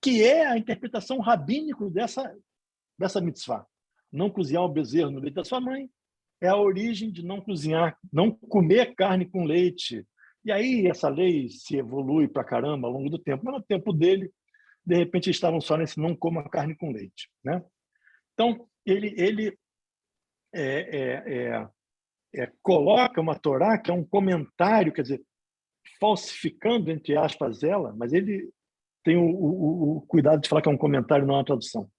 Que é a interpretação rabínica dessa mitzvah. Não cozinhar o bezerro no leite da sua mãe é a origem de não cozinhar, não comer carne com leite. E aí essa lei se evolui para caramba ao longo do tempo. Mas no tempo dele, de repente, eles estavam só nesse não coma carne com leite. Né? Então, ele coloca uma Torá que é um comentário, quer dizer, falsificando, entre aspas, ela, mas ele tem o cuidado de falar que é um comentário, não é uma tradução.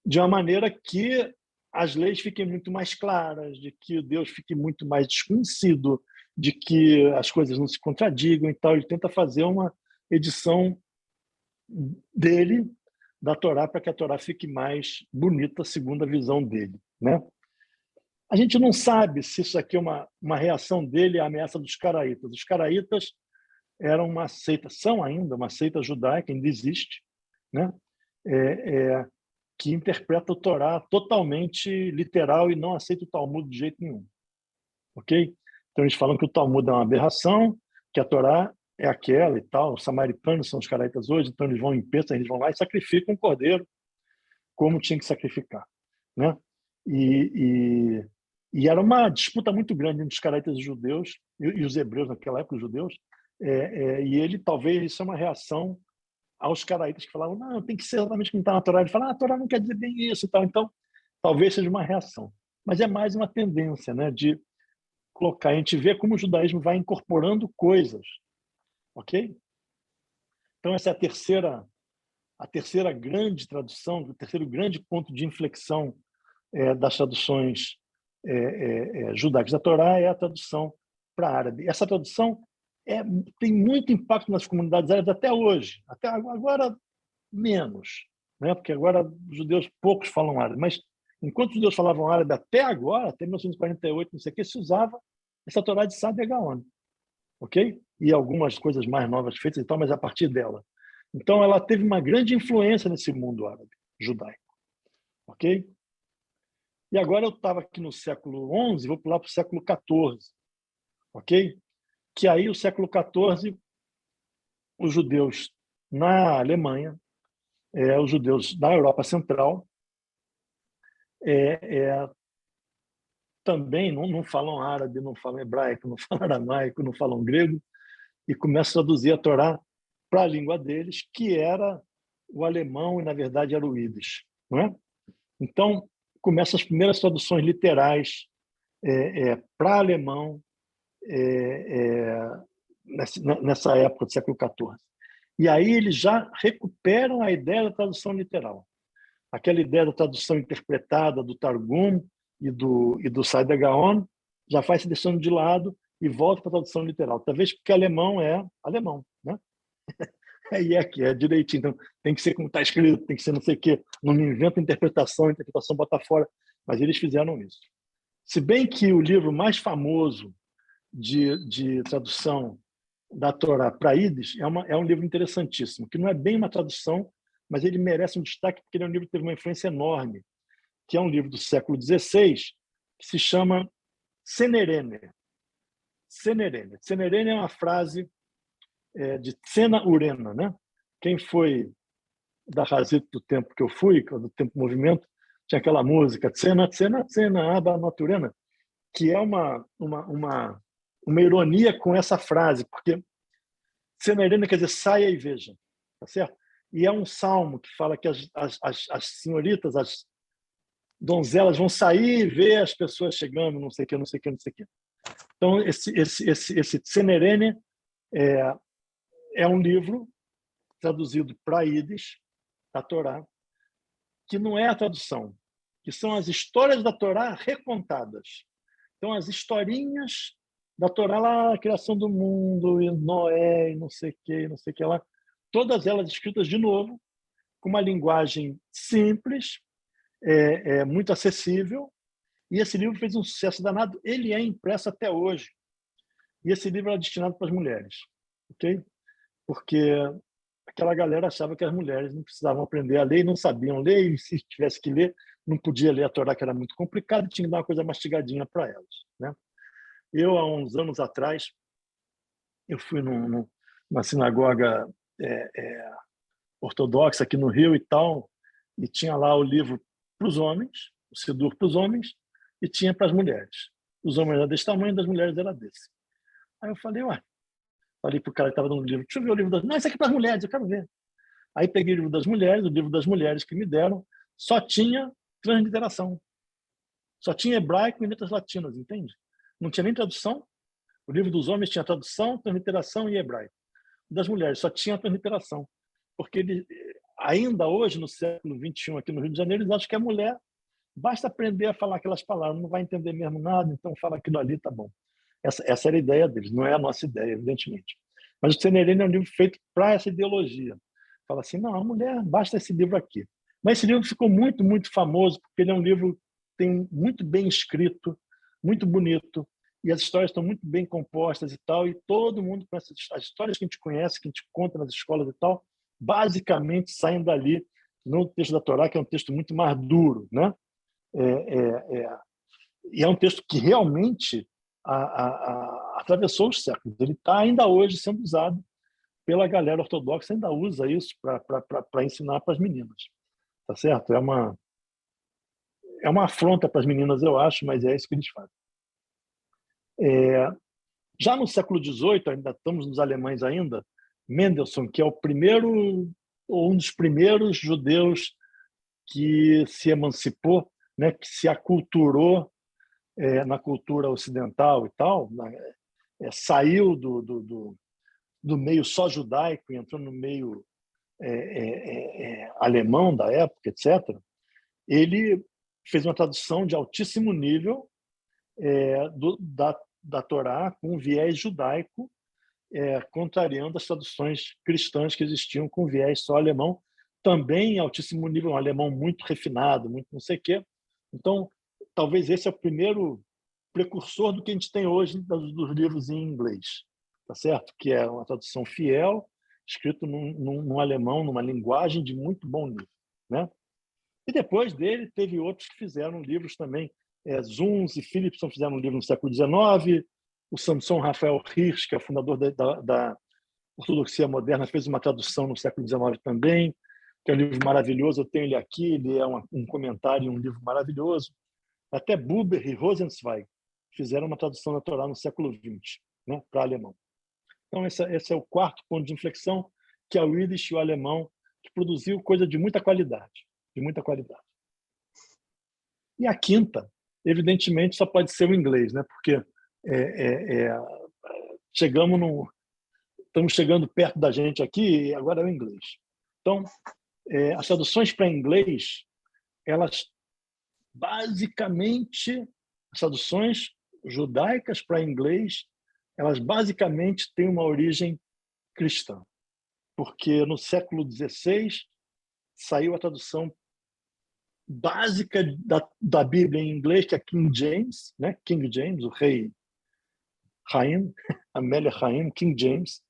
De uma maneira que as leis fiquem muito mais claras, de que Deus fique muito mais desconhecido, de que as coisas não se contradigam e tal. Ele tenta fazer uma edição dele, da Torá, para que a Torá fique mais bonita segundo a visão dele. Né? A gente não sabe se isso aqui é uma reação dele à ameaça dos caraítas. Os caraítas eram uma seita, são ainda uma seita judaica, ainda existe, né? Que interpreta o Torá totalmente literal e não aceita o Talmud de jeito nenhum. Ok? Então eles falam que o Talmud é uma aberração, que a Torá é aquela e tal. Os samaritanos são os caraítas hoje, então eles vão em Pêssah, eles vão lá e sacrificam um cordeiro como tinha que sacrificar, né? E era uma disputa muito grande entre os caraítas e os judeus e os hebreus naquela época, os judeus. E ele talvez isso é uma reação aos caraítas que falavam, não, tem que ser exatamente como está na Torá. Ele fala, a Torá não quer dizer bem isso e tal. Então, talvez seja uma reação. Mas é mais uma tendência, né, de colocar. A gente vê como o judaísmo vai incorporando coisas, ok? Então, essa é a terceira grande tradução, o terceiro grande ponto de inflexão das traduções judaicas da Torá é a tradução para árabe. Essa tradução tem muito impacto nas comunidades árabes até hoje, até agora menos, né? Porque agora os judeus poucos falam árabe, mas enquanto os judeus falavam árabe até agora, até 1948, não sei o que, se usava essa Torá de Saadia Gaon, ok? E algumas coisas mais novas feitas e tal, mas a partir dela. Então, ela teve uma grande influência nesse mundo árabe, judaico, ok? E agora eu estava aqui no século XI, vou pular para o século XIV, ok? Que aí, o século XIV, os judeus na Alemanha, os judeus na Europa Central, também não falam árabe, não falam hebraico, não falam aramaico, não falam grego, e começam a traduzir a Torá para a língua deles, que era o alemão e, na verdade, era o ídis, não é? Então, começam as primeiras traduções literais para alemão nessa época do século XIV. E aí eles já recuperam a ideia da tradução literal. Aquela ideia da tradução interpretada do Targum e do Saadia Gaon já vai se deixando de lado e volta para a tradução literal. Talvez porque alemão é alemão, né? E é direitinho. Então, tem que ser como está escrito, tem que ser não sei o quê. Não me inventa interpretação bota fora. Mas eles fizeram isso. Se bem que o livro mais famoso de tradução da Torá para Yiddish é um livro interessantíssimo, que não é bem uma tradução, mas ele merece um destaque porque ele é um livro que teve uma influência enorme, que é um livro do século XVI, que se chama Senerene. Senerene. Senerene é uma frase de Tsena Urena, né? Quem foi da Hazit do tempo que eu fui, do tempo movimento, tinha aquela música Tsena, Tsena, Tsena, Aba Maturena, que é uma ironia com essa frase, porque Senerene quer dizer saia e veja, tá certo? E é um salmo que fala que as senhoritas, as donzelas vão sair e ver as pessoas chegando, não sei o que, não sei o que, não sei o que. Então, esse Senerene é um livro traduzido para Yiddish, da Torá, que não é a tradução, que são as histórias da Torá recontadas. Então, as historinhas da Torá, lá, a criação do mundo, e Noé, e não sei o que lá, todas elas escritas de novo, com uma linguagem simples, muito acessível, e esse livro fez um sucesso danado. Ele é impresso até hoje. E esse livro era destinado para as mulheres, ok? Porque aquela galera achava que as mulheres não precisavam aprender a ler e não sabiam ler, e se tivesse que ler, não podia ler a Torá, que era muito complicado, e tinha que dar uma coisa mastigadinha para elas, né? Eu, há uns anos atrás, eu fui numa sinagoga ortodoxa aqui no Rio e tal, e tinha lá o livro para os homens, o Sidur para os homens, e tinha para as mulheres. Os homens eram desse tamanho, das mulheres era desse. Aí eu falei, falei para o cara que estava dando o livro, deixa eu ver o livro das... Não, isso aqui é para as mulheres, eu quero ver. Aí peguei o livro das mulheres que me deram, só tinha transliteração. Só tinha hebraico e letras latinas, entende? Não tinha nem tradução. O livro dos homens tinha tradução, transliteração e hebraico. O das mulheres só tinha transliteração. Porque ainda hoje, no século XXI, aqui no Rio de Janeiro, eles acham que a mulher basta aprender a falar aquelas palavras, não vai entender mesmo nada, então fala aquilo ali, tá bom. Essa era a ideia deles, não é a nossa ideia, evidentemente. Mas o Senerene é um livro feito para essa ideologia. Fala assim, não, a mulher, basta esse livro aqui. Mas esse livro ficou muito, muito famoso, porque ele é um livro tem muito bem escrito, muito bonito, e as histórias estão muito bem compostas e tal, e todo mundo conhece as histórias que a gente conhece, que a gente conta nas escolas e tal, basicamente saem dali no texto da Torá, que é um texto muito mais duro, né? E é um texto que realmente atravessou os séculos. Ele está ainda hoje sendo usado pela galera ortodoxa, ainda usa isso para ensinar para as meninas, tá certo? É uma afronta para as meninas, eu acho, mas é isso que eles fazem. Já no século XVIII, ainda estamos nos alemães ainda, Mendelssohn, que é o primeiro ou um dos primeiros judeus que se emancipou, né, que se aculturou na cultura ocidental e tal, saiu do meio só judaico e entrou no meio alemão da época, etc., ele fez uma tradução de altíssimo nível da Torá com um viés judaico, contrariando as traduções cristãs que existiam com viés só alemão, também em altíssimo nível, um alemão muito refinado, muito não sei o quê. Então, talvez esse é o primeiro precursor do que a gente tem hoje dos livros em inglês, tá certo? Que é uma tradução fiel, escrito num alemão, numa linguagem de muito bom nível, né? E depois dele, teve outros que fizeram livros também. Zuns e Philipson fizeram um livro no século XIX. O Samson Raphael Hirsch, que é o fundador da ortodoxia moderna, fez uma tradução no século XIX também, que é um livro maravilhoso. Eu tenho ele aqui, ele é um comentário, um livro maravilhoso. Até Buber e Rosenzweig fizeram uma tradução da Torá no século XX, né, para alemão. Então, esse é o quarto ponto de inflexão, que é o Yiddish e o alemão, que produziu coisa de muita qualidade. De muita qualidade. E a quinta, evidentemente, só pode ser o inglês, né? Porque estamos chegando perto da gente aqui e agora é o inglês. Então, as traduções para inglês, elas basicamente, as traduções judaicas para inglês, elas basicamente têm uma origem cristã, porque no século XVI saiu a tradução básica da Bíblia em inglês, que é King James, né? King James, o rei Haim, Amélia Haim, King James,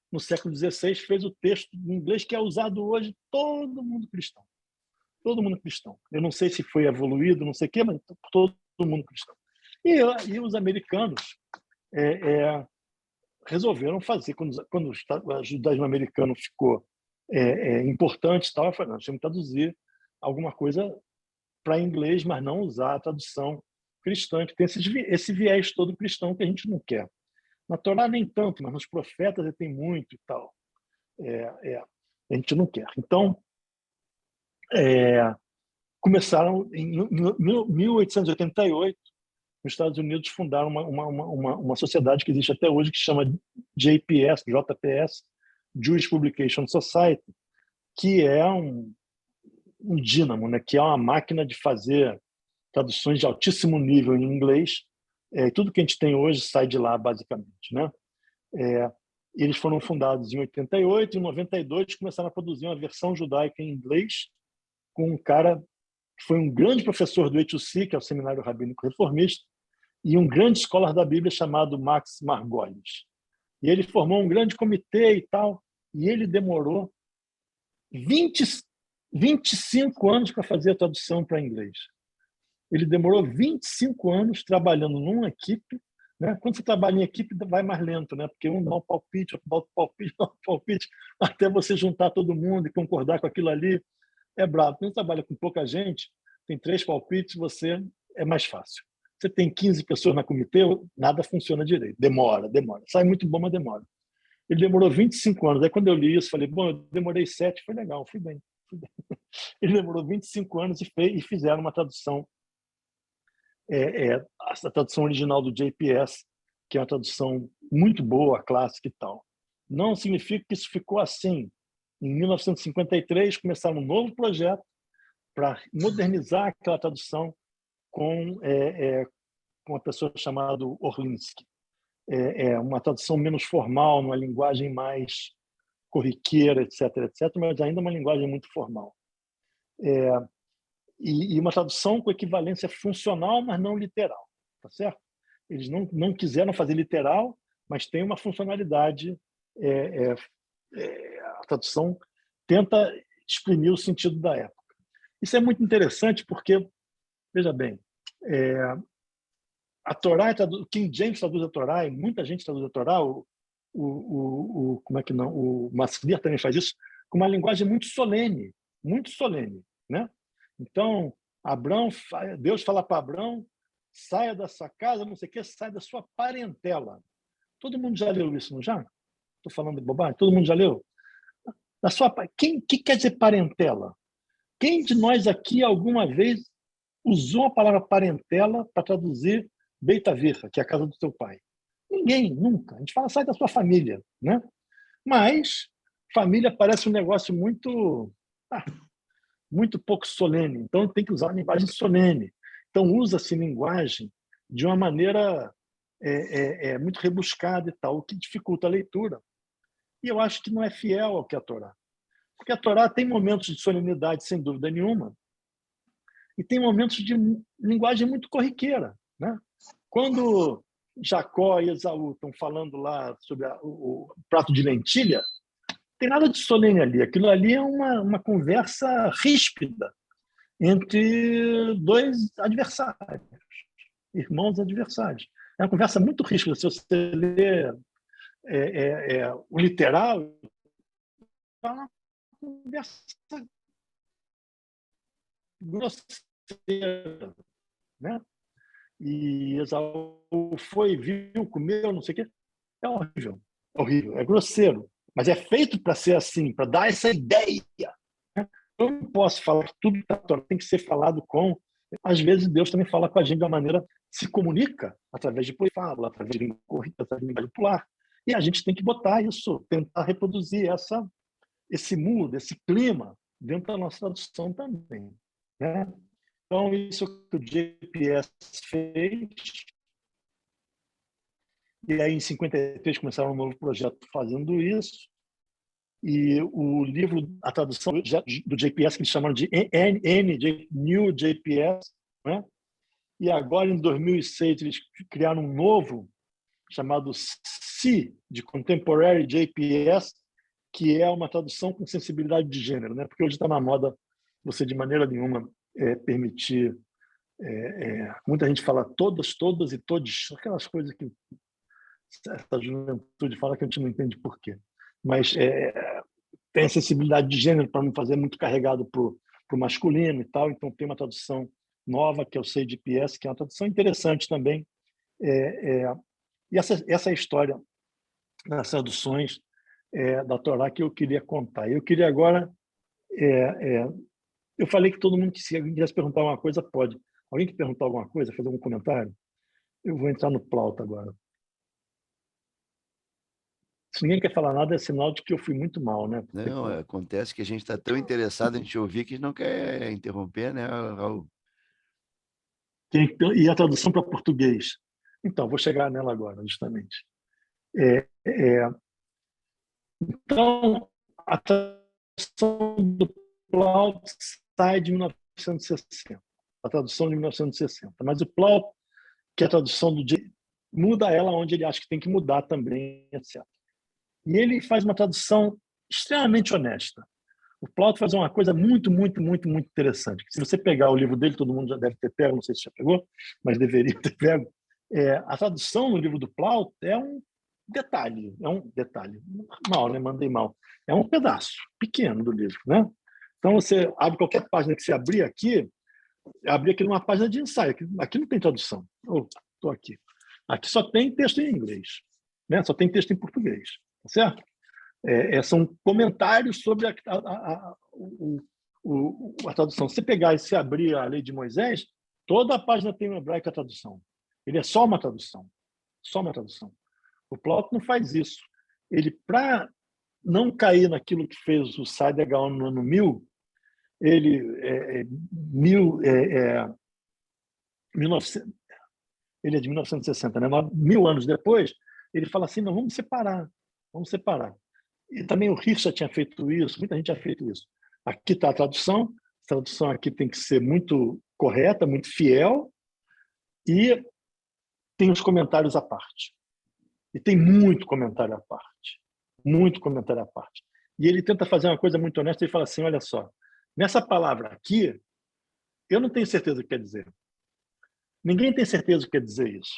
no século XVI fez o texto em inglês que é usado hoje todo mundo cristão. Todo mundo cristão. Eu não sei se foi evoluído, não sei o quê, mas todo mundo cristão. E os americanos resolveram fazer, quando o judaísmo americano ficou importante, eu falei, nós temos que traduzir alguma coisa para inglês, mas não usar a tradução cristã, que tem esse viés todo cristão que a gente não quer. Na Torá nem tanto, mas nos profetas tem muito e tal. A gente não quer. Então, começaram, em 1888, nos Estados Unidos fundaram uma sociedade que existe até hoje, que se chama JPS, Jewish Publication Society, que é um dínamo, né? Que é uma máquina de fazer traduções de altíssimo nível em inglês. Tudo que a gente tem hoje sai de lá, basicamente, né? Eles foram fundados em 88, e em 92 começaram a produzir uma versão judaica em inglês com um cara que foi um grande professor do HUC, que é o Seminário Rabínico Reformista, e um grande escolar da Bíblia chamado Max Margolis. E ele formou um grande comitê e tal, e ele demorou 25 anos para fazer a tradução para inglês. Ele demorou 25 anos trabalhando numa equipe, né? Quando você trabalha em equipe, vai mais lento, né? Porque um dá um palpite, outro dá outro palpite, dá outro palpite, até você juntar todo mundo e concordar com aquilo ali. É brabo. Quando você trabalha com pouca gente, tem 3 palpites, é mais fácil. Você tem 15 pessoas na comitê, nada funciona direito. Demora. Sai muito bom, mas demora. Ele demorou 25 anos. Aí, quando eu li isso, falei, bom, eu demorei 7, foi legal, fui bem. Ele demorou 25 anos e fizeram uma tradução, a tradução original do JPS, que é uma tradução muito boa, clássica e tal. Não significa que isso ficou assim. Em 1953, começaram um novo projeto para modernizar aquela tradução com uma pessoa chamada Orlinsky. Uma tradução menos formal, uma linguagem mais corriqueira, etc., mas ainda uma linguagem muito formal. E uma tradução com equivalência funcional, mas não literal, tá certo? Eles não quiseram fazer literal, mas tem uma funcionalidade. A tradução tenta exprimir o sentido da época. Isso é muito interessante porque, veja bem, a Torá, o King James traduz a Torá, e muita gente traduz a Torá, como é que não? O Maslier também faz isso, com uma linguagem muito solene, né? Então, Deus fala para Abrão, saia da sua casa, não sei o que, saia da sua parentela. Todo mundo já leu isso, não já? Estou falando de bobagem? Todo mundo já leu? Que quer dizer parentela? Quem de nós aqui alguma vez usou a palavra parentela para traduzir Beit Avicha, que é a casa do teu pai. Ninguém, nunca. A gente fala, sai da sua família, né? Mas família parece um negócio muito pouco solene. Então, tem que usar a linguagem solene. Então, usa-se linguagem de uma maneira muito rebuscada e tal, o que dificulta a leitura. E eu acho que não é fiel ao que é a Torá. Porque a Torá tem momentos de solenidade, sem dúvida nenhuma, e tem momentos de linguagem muito corriqueira, né? Quando Jacó e Esaú estão falando lá sobre o prato de lentilha, não tem nada de solene ali. Aquilo ali é uma conversa ríspida entre dois adversários, irmãos adversários. É uma conversa muito ríspida. Se você ler o literal, é uma conversa grosseira, né? E Esaú foi, viu, comeu, não sei o quê. É horrível, horrível, é grosseiro. Mas é feito para ser assim, para dar essa ideia. Eu não posso falar que tudo tem que ser falado com. Às vezes Deus também fala com a gente de uma maneira, se comunica através de fala, através de corrida, através de linguagem popular. E a gente tem que botar isso, tentar reproduzir esse mood, esse clima dentro da nossa tradução também, né? Então, isso que o JPS fez. E aí, em 53, começaram um novo projeto fazendo isso. E o livro, a tradução do JPS, que eles chamaram de New JPS, né? E agora, em 2006, eles criaram um novo, chamado C, de Contemporary JPS, que é uma tradução com sensibilidade de gênero, né? Porque hoje está na moda você, de maneira nenhuma, permitir... muita gente fala todas, todas e todos, aquelas coisas que essa juventude fala que a gente não entende por quê. Mas tem a sensibilidade de gênero para não fazer muito carregado para o masculino e tal. Então, tem uma tradução nova, que é o CJPS, que é uma tradução interessante também. E essa é a história das traduções da Torá que eu queria contar. Eu queria agora... eu falei que todo mundo, que se alguém quisesse perguntar alguma coisa, pode. Alguém que perguntar alguma coisa, fazer algum comentário? Eu vou entrar no Plauto agora. Se ninguém quer falar nada, é sinal de que eu fui muito mal, né? Não, acontece que a gente está tão interessado em te ouvir que a gente não quer interromper, né, Raul? E a tradução para português? Então, vou chegar nela agora, justamente. Então, a tradução do Plaut sai de 1960, a tradução de 1960. Mas o Plaut, que é a tradução do dia, muda ela onde ele acha que tem que mudar também, etc. E ele faz uma tradução extremamente honesta. O Plaut faz uma coisa muito, muito, muito, muito interessante. Se você pegar o livro dele, todo mundo já deve ter pego, não sei se já pegou, mas deveria ter pego. A tradução no livro do Plaut é um detalhe, mal, né? Mandei mal. É um pedaço pequeno do livro, né? Então você abre qualquer página que você abrir aqui numa página de ensaio. Aqui não tem tradução. Estou aqui. Aqui só tem texto em inglês, né? Só tem texto em português, tá certo? São comentários sobre a tradução. Se você pegar e se abrir a Lei de Moisés, toda a página tem um hebraico a tradução. Ele é só uma tradução. Só uma tradução. O Plaut não faz isso. Ele, para não cair naquilo que fez o Saadia Gaon no ano 1000, ele, 1900, ele é de 1960, né? 1000 anos depois, ele fala assim, não, vamos separar. E também o Hirsch já tinha feito isso, muita gente já feito isso. Aqui está a tradução aqui tem que ser muito correta, muito fiel, e tem os comentários à parte. E tem muito comentário à parte. Muito comentário à parte. E ele tenta fazer uma coisa muito honesta e fala assim, olha só, nessa palavra aqui, eu não tenho certeza o que quer dizer. Ninguém tem certeza o que quer dizer isso.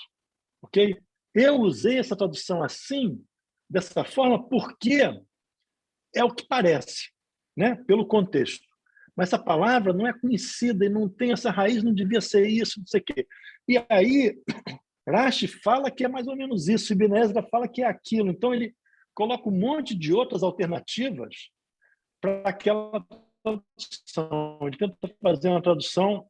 Ok? Eu usei essa tradução assim, dessa forma, porque é o que parece, né? Pelo contexto. Mas essa palavra não é conhecida e não tem essa raiz, não devia ser isso, não sei o quê. E aí, Rashi fala que é mais ou menos isso, Ibn Ezra fala que é aquilo. Então, ele coloca um monte de outras alternativas para aquela tradução. Ele tenta fazer uma tradução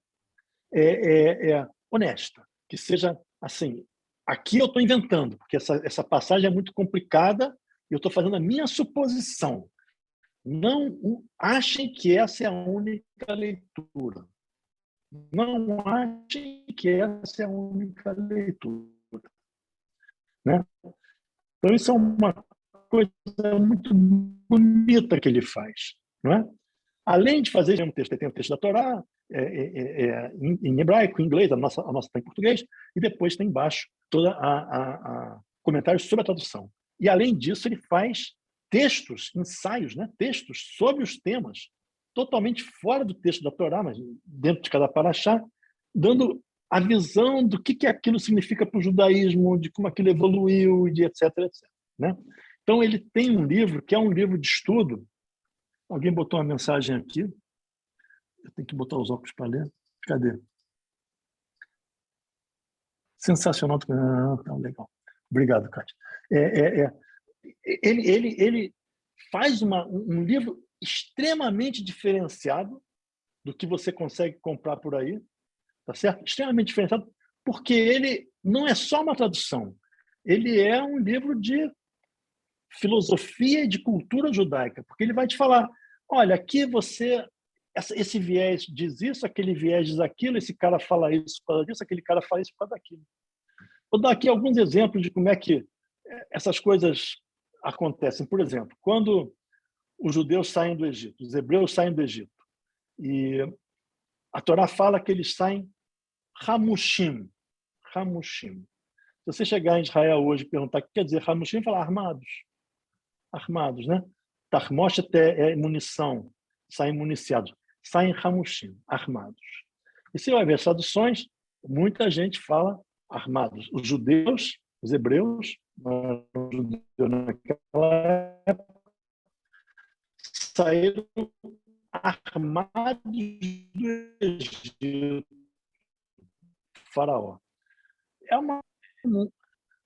honesta, que seja assim. Aqui eu estou inventando, porque essa passagem é muito complicada e eu estou fazendo a minha suposição. Não achem que essa é a única leitura. Não achem que essa é a única leitura. Né? Então, isso é uma coisa muito bonita que ele faz. Não é? Além de fazer um texto, tem o texto da Torá, em hebraico, em inglês, a nossa está em português, e depois tem embaixo toda a comentários sobre a tradução. E, além disso, ele faz textos, ensaios, né? Textos sobre os temas, totalmente fora do texto da Torá, mas dentro de cada paraxá, dando a visão do que aquilo significa para o judaísmo, de como aquilo evoluiu, de etc, etc. Né? Então, ele tem um livro que é um livro de estudo. Alguém botou uma mensagem aqui. Eu tenho que botar os óculos para ler. Cadê? Sensacional. Tá legal. Obrigado, Kátia. Ele faz um livro extremamente diferenciado do que você consegue comprar por aí, tá certo? Extremamente diferenciado, porque ele não é só uma tradução. Ele é um livro de filosofia e de cultura judaica, porque ele vai te falar, olha, aqui esse viés diz isso, aquele viés diz aquilo, esse cara fala isso por causa disso, aquele cara fala isso por causa daquilo. Vou dar aqui alguns exemplos de como é que essas coisas acontecem. Por exemplo, quando os judeus saem do Egito, os hebreus saem do Egito, e a Torá fala que eles saem Hamushim. Hamushim. Se você chegar em Israel hoje e perguntar o que quer dizer Hamushim, falar armados. Armados, né? Tarmosh até é munição, saem municiados. Saem Hamushim, armados. E se vai ver as traduções, muita gente fala armados. Os judeus, os hebreus, naquela época, saíram armados do Egito. Faraó. É uma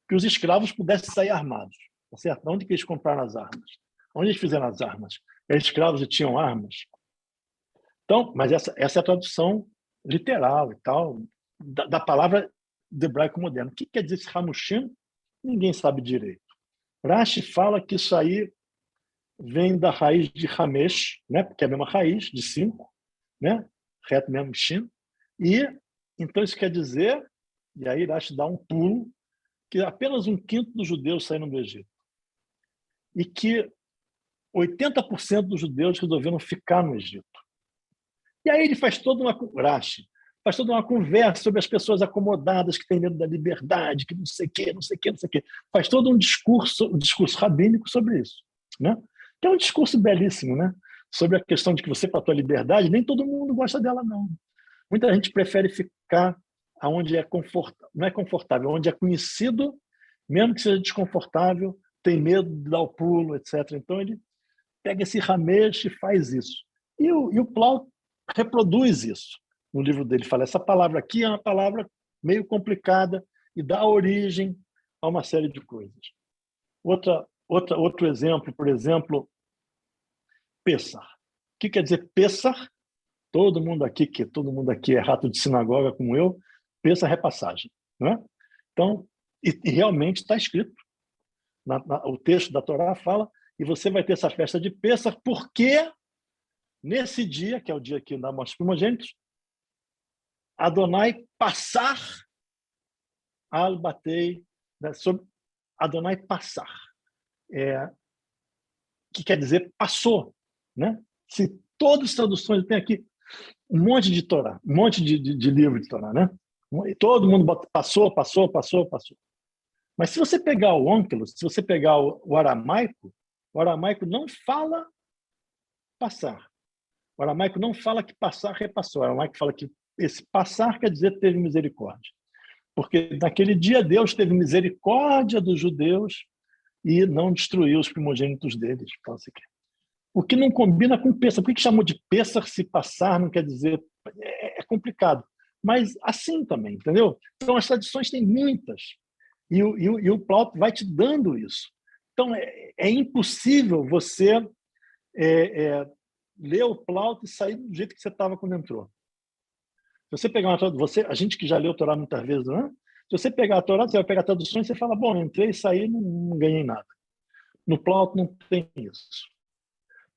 que os escravos pudessem sair armados, tá certo? Onde que eles compraram as armas? Onde eles fizeram as armas? Eram escravos e tinham armas. Então, mas essa é a tradução literal e tal da palavra do hebraico moderno. O que quer dizer esse Hamushim? Ninguém sabe direito. Rashi fala que isso aí vem da raiz de Hamesh, né? Porque é a mesma raiz de 5, né? Reto mesmo, Shin. E então isso quer dizer, e aí Rashi dá um pulo, que apenas 1/5 dos judeus saíram do Egito. E que 80% dos judeus resolveram ficar no Egito. E aí ele faz toda uma conversa sobre as pessoas acomodadas que têm medo da liberdade, que não sei o quê, não sei o quê, não sei o quê. Faz todo um discurso rabínico sobre isso, né? Que é um discurso belíssimo, né? Sobre a questão de que você, para a tua liberdade, nem todo mundo gosta dela, não. Muita gente prefere ficar onde não é confortável, onde é conhecido, mesmo que seja desconfortável, tem medo de dar o pulo, etc. Então, ele pega esse Hamesh e faz isso. E o Plaut reproduz isso no livro dele. Fala, essa palavra aqui é uma palavra meio complicada e dá origem a uma série de coisas. Outro exemplo, por exemplo, Pessah. O que quer dizer Pessah? Todo mundo aqui é rato de sinagoga como eu. Pessah é passagem, não é? Então, e realmente está escrito. O texto da Torá fala, e você vai ter essa festa de Pessah, porque nesse dia, que é o dia que dá morte primogênitos, Adonai passar al-batei, né, sobre Adonai passar, que quer dizer passou, né? Se todas as traduções tem aqui um monte de Torá, um monte de livro de Torá, né? Todo mundo bota passou. Mas se você pegar o Onkelos, se você pegar o aramaico não fala passar. O aramaico não fala que passar repassou. O aramaico fala que esse passar quer dizer teve misericórdia. Porque naquele dia Deus teve misericórdia dos judeus e não destruiu os primogênitos deles. O que não combina com Pessah. Por que chamou de Pessah se passar não quer dizer... É complicado. Mas assim também, entendeu? Então as tradições têm muitas. E o Plaut vai te dando isso. Então é impossível você ler o Plaut e sair do jeito que você estava quando entrou. Se você pegar a gente que já leu a Torá muitas vezes, né? Se você pegar a Torá, você vai pegar traduções e você fala, bom, entrei e saí, não ganhei nada. No Plaut não tem isso.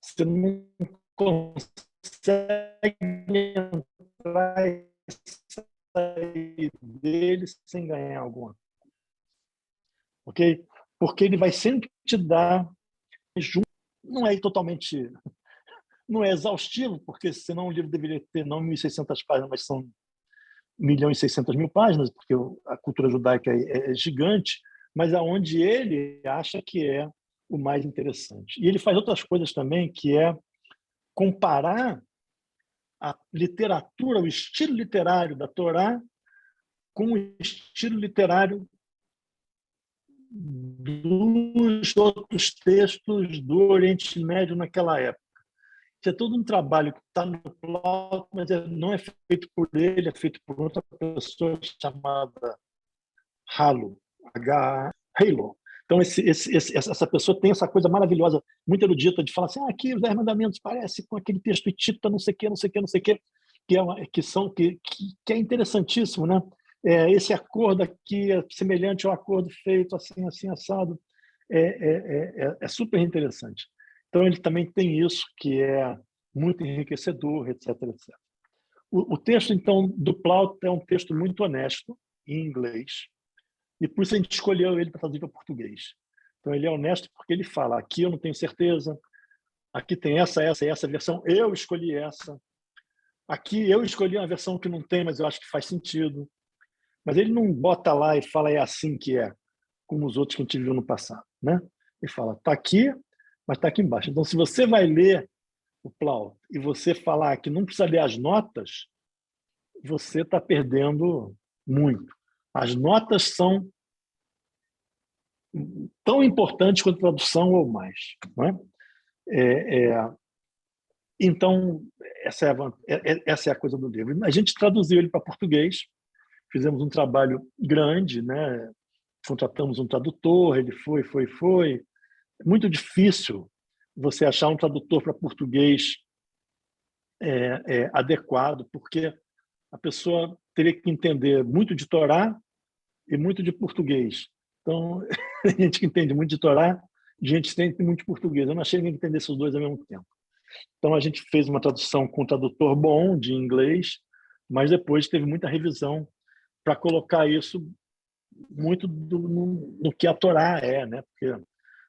Você não consegue entrar e sair dele sem ganhar alguma coisa. Ok? Porque ele vai sempre te dar, não é totalmente, não é exaustivo, porque senão o livro deveria ter não 1.600 páginas, mas são 1.600.000 páginas, porque a cultura judaica é gigante, mas aonde ele acha que é o mais interessante. E ele faz outras coisas também, que é comparar a literatura, o estilo literário da Torá com o estilo literário dos outros textos do Oriente Médio naquela época. Isso é todo um trabalho que está no Plaut, mas não é feito por ele, é feito por outra pessoa chamada Halo, Halo. Então, essa pessoa tem essa coisa maravilhosa, muito erudita, de falar assim, aqui os 10 mandamentos parece com aquele texto Hitita, não sei o quê, não sei o quê, não sei o quê, que é interessantíssimo, né? Esse acordo aqui é semelhante ao acordo feito assim, assim, assado. É super interessante. Então, ele também tem isso, que é muito enriquecedor, etc, etc. O texto, então, do Plaut é um texto muito honesto, em inglês, e por isso a gente escolheu ele para traduzir para português. Então, ele é honesto porque ele fala, aqui eu não tenho certeza, aqui tem essa e essa versão, eu escolhi essa. Aqui eu escolhi uma versão que não tem, mas eu acho que faz sentido. Mas ele não bota lá e fala, é assim que é, como os outros que a gente viu no passado, né? Ele fala, está aqui, mas está aqui embaixo. Então, se você vai ler o Plaut e você falar que não precisa ler as notas, você está perdendo muito. As notas são tão importantes quanto a tradução ou mais. Não é? Então, essa é a coisa do livro. A gente traduziu ele para português, fizemos um trabalho grande, né? Contratamos um tradutor, ele foi. É muito difícil você achar um tradutor para português adequado, porque a pessoa teria que entender muito de Torá e muito de português. Então, a gente que entende muito de Torá, gente que entende muito de português. Eu não achei ninguém que entendesse os dois ao mesmo tempo. Então, a gente fez uma tradução com um tradutor bom, de inglês, mas depois teve muita revisão para colocar isso muito no que a Torá é, né? Porque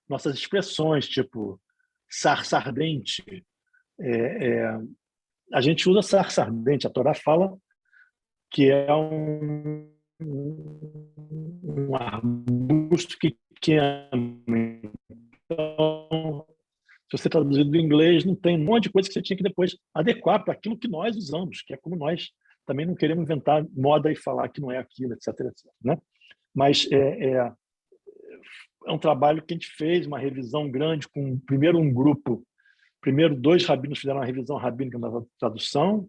nossas expressões, tipo sarça ardente, a gente usa sarça ardente. A Torá fala que é um arbusto que queima. Então, se você traduzir do inglês, não tem um monte de coisa que você tinha que depois adequar para aquilo que nós usamos, que é como nós também não queremos inventar moda e falar que não é aquilo, etc, etc, né? Mas é um trabalho que a gente fez, uma revisão grande com primeiro um grupo, primeiro 2 rabinos fizeram uma revisão rabínica na tradução,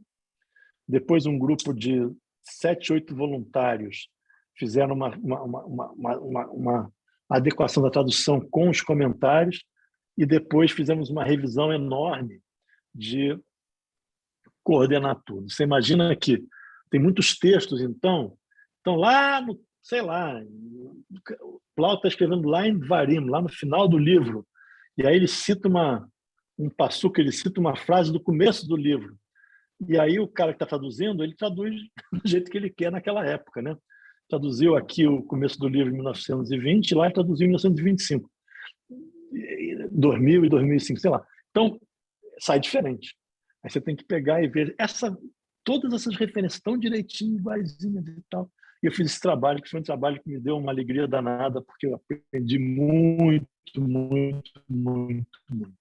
depois um grupo de 7, 8 voluntários fizeram uma adequação da tradução com os comentários, e depois fizemos uma revisão enorme de coordenar tudo. Você imagina que tem muitos textos, então lá no, sei lá, o Plaut está escrevendo lá em Dvarim, lá no final do livro, e aí ele cita um passuco, ele cita uma frase do começo do livro, e aí o cara que está traduzindo, ele traduz do jeito que ele quer naquela época, né? Traduziu aqui o começo do livro em 1920, lá ele traduziu em 1925. 2000 e 2005, sei lá. Então, sai diferente. Aí você tem que pegar e ver todas essas referências tão direitinho, iguaizinhas e tal. E eu fiz esse trabalho, que foi um trabalho que me deu uma alegria danada, porque eu aprendi muito, muito, muito, muito.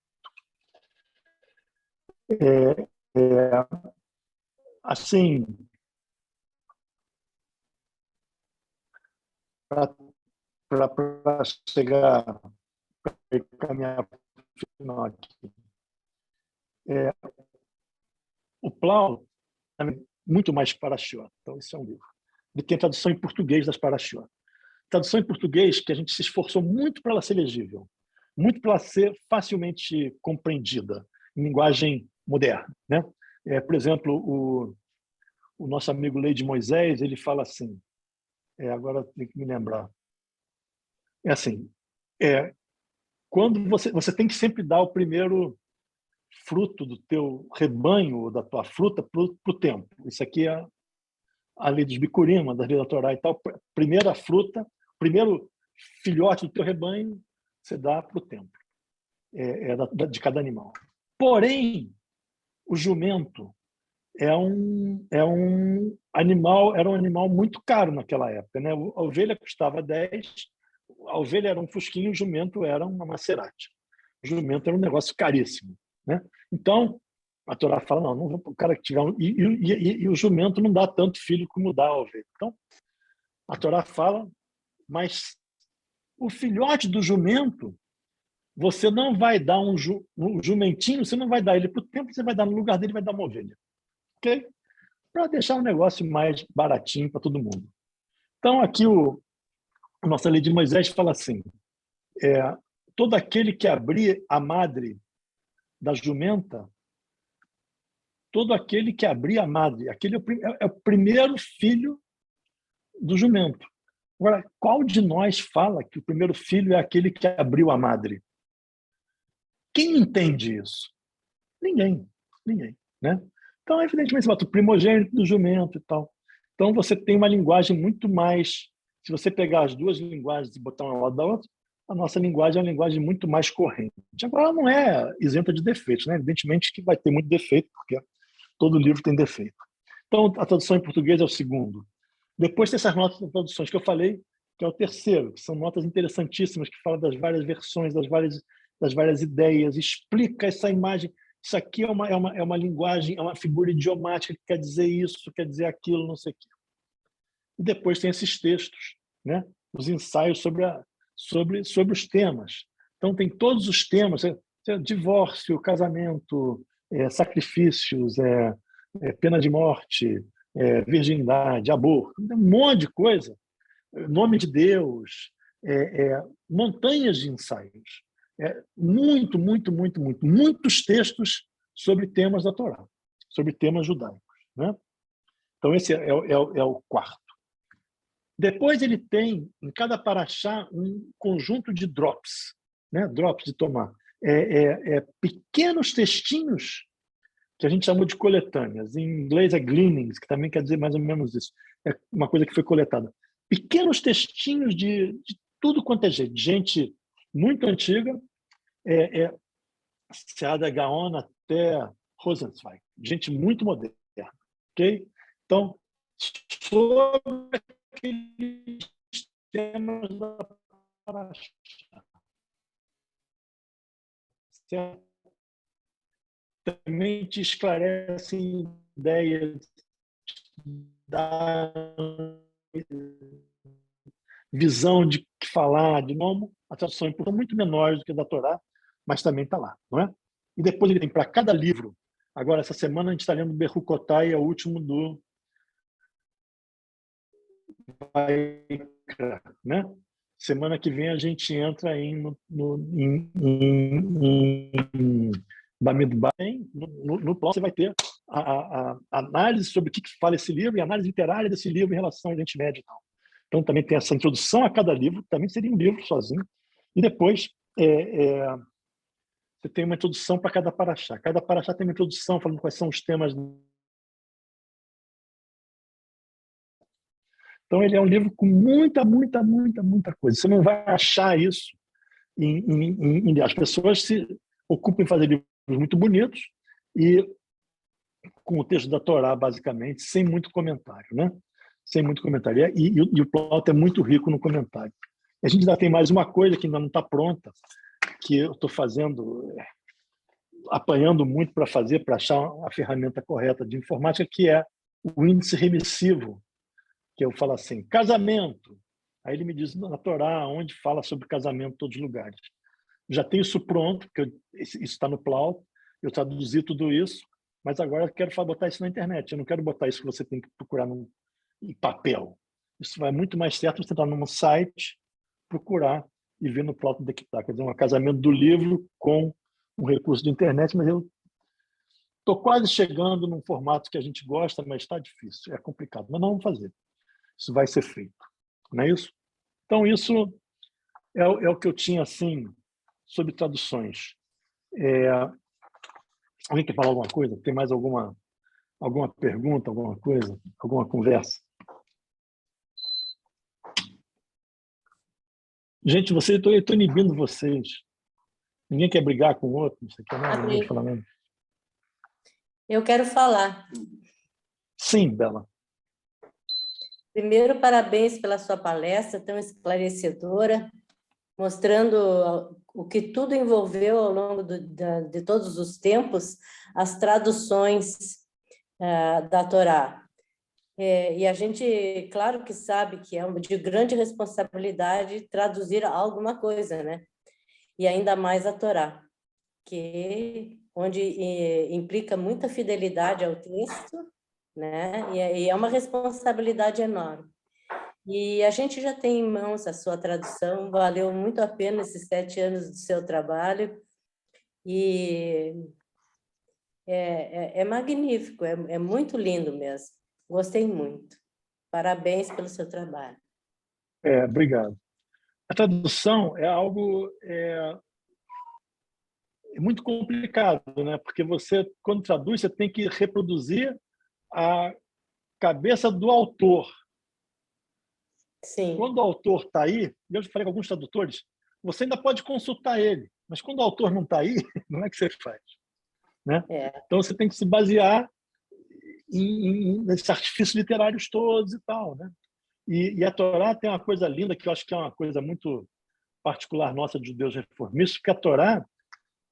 Assim, para chegar a caminhar final aqui. O Plaut é muito mais Parashiot. Então, esse é um livro. Ele tem tradução em português das Parashiot. Tradução em português que a gente se esforçou muito para ela ser legível, muito para ela ser facilmente compreendida em linguagem moderna, né? Por exemplo, o nosso amigo Lei de Moisés, ele fala assim, agora tem que me lembrar, é assim, quando você tem que sempre dar o primeiro fruto do teu rebanho ou da tua fruta para o templo. Isso aqui é a lei dos bicurim, uma das leis da Torá e tal. Primeira fruta, primeiro filhote do teu rebanho, você dá para o templo, de cada animal. Porém, o jumento era um animal muito caro naquela época, né? A ovelha custava 10, a ovelha era um fusquinho, o jumento era uma Maserati. O jumento era um negócio caríssimo, né? Então, a Torá fala, não o cara que tiver e o jumento não dá tanto filho como dá a ovelha. Então, a Torá fala, mas o filhote do jumento, você não vai dar um jumentinho, você não vai dar ele para o templo, você vai dar no lugar dele, vai dar uma ovelha. Ok? Para deixar o negócio mais baratinho para todo mundo. Então, aqui a nossa lei de Moisés fala assim, todo aquele que abrir a madre da jumenta, todo aquele que abrir a madre, aquele é o primeiro filho do jumento. Agora, qual de nós fala que o primeiro filho é aquele que abriu a madre? Quem entende isso? Ninguém, né? Então, evidentemente, você bota o primogênito do jumento e tal. Então, você tem uma linguagem muito mais... Se você pegar as duas linguagens e botar uma ao lado da outra, a nossa linguagem é uma linguagem muito mais corrente. Agora, ela não é isenta de defeitos, né? Evidentemente que vai ter muito defeito, porque todo livro tem defeito. Então, a tradução em português é o segundo. Depois tem essas notas de traduções que eu falei, que é o terceiro, que são notas interessantíssimas, que falam das várias versões, das várias ideias, explica essa imagem. Isso aqui é uma linguagem, é uma figura idiomática que quer dizer isso, quer dizer aquilo, não sei o quê. E depois tem esses textos, né? Os ensaios sobre os temas. Então, tem todos os temas, divórcio, casamento, sacrifícios, pena de morte, virgindade, aborto, um monte de coisa, nome de Deus, montanhas de ensaios. Muitos textos sobre temas da Torá, sobre temas judaicos, né? Então, esse é o quarto. Depois ele tem, em cada paraxá, um conjunto de drops, né? Drops de tomar. Pequenos textinhos que a gente chamou de coletâneas. Em inglês é gleanings, que também quer dizer mais ou menos isso. É uma coisa que foi coletada. Pequenos textinhos de tudo quanto é gente muito antiga, Seada Gaon até Rosenzweig, gente muito moderna. Okay? Então, sobre aqueles temas da Paraxá, também te esclarecem ideias da visão de que falar, de nome, a tradução é muito menor do que a da Torá, mas também está lá, não é? E depois ele tem para cada livro. Agora, essa semana, a gente está lendo Bechukotai, é o último do Vaikra, né? Semana que vem a gente entra em Bamidbar. No plano você vai ter a análise sobre o que fala esse livro e a análise literária desse livro em relação ao Oriente Médio e tal. Então, também tem essa introdução a cada livro, também seria um livro sozinho. E depois você tem uma introdução para cada paraxá. Cada paraxá tem uma introdução falando quais são os temas. Então, ele é um livro com muita coisa. Você não vai achar isso as pessoas se ocupam em fazer livros muito bonitos e com o texto da Torá, basicamente, sem muito comentário, né? Sem muito comentário. E o Plauto é muito rico no comentário. A gente ainda tem mais uma coisa que ainda não está pronta, que eu estou fazendo, apanhando muito para fazer, para achar a ferramenta correta de informática, que é o índice remissivo, que eu falo assim, casamento. Aí ele me diz na Torá, onde fala sobre casamento em todos os lugares. Já tenho isso pronto, porque isso está no Plauto, eu traduzi tudo isso, mas agora eu quero botar isso na internet. Eu não quero botar isso que você tem que procurar em papel. Isso vai muito mais certo você entrar num site, procurar e ver no Plauto onde é que está. Quer dizer, um casamento do livro com um recurso de internet, mas eu Estou quase chegando num formato que a gente gosta, mas está difícil, é complicado. Mas não vamos fazer. Isso vai ser feito. Não é isso? Então, isso é o que eu tinha assim sobre traduções. Alguém quer falar alguma coisa? Tem mais alguma pergunta, alguma coisa, alguma conversa? Gente, eu estou inibindo vocês. Ninguém quer brigar com o outro, não sei o que, não, ninguém quer falar nada. Eu quero falar. Sim, Bela. Primeiro, parabéns pela sua palestra tão esclarecedora, mostrando o que tudo envolveu ao longo de todos os tempos, as traduções da Torá. E a gente, claro que sabe que é de grande responsabilidade traduzir alguma coisa, né? E ainda mais a Torá, onde implica muita fidelidade ao texto, né? E é uma responsabilidade enorme. E a gente já tem em mãos a sua tradução, valeu muito a pena esses 7 anos do seu trabalho, e é magnífico, é muito lindo mesmo. Gostei muito. Parabéns pelo seu trabalho. Obrigado. A tradução é algo muito complicado, né? Porque você, quando traduz, você tem que reproduzir a cabeça do autor. Sim. Quando o autor está aí, eu já falei com alguns tradutores, você ainda pode consultar ele, mas quando o autor não está aí, não é que você faz, né? Então você tem que se basear nesses artifícios literários todos e tal, né? E a Torá tem uma coisa linda que eu acho que é uma coisa muito particular nossa de judeus reformistas, porque a Torá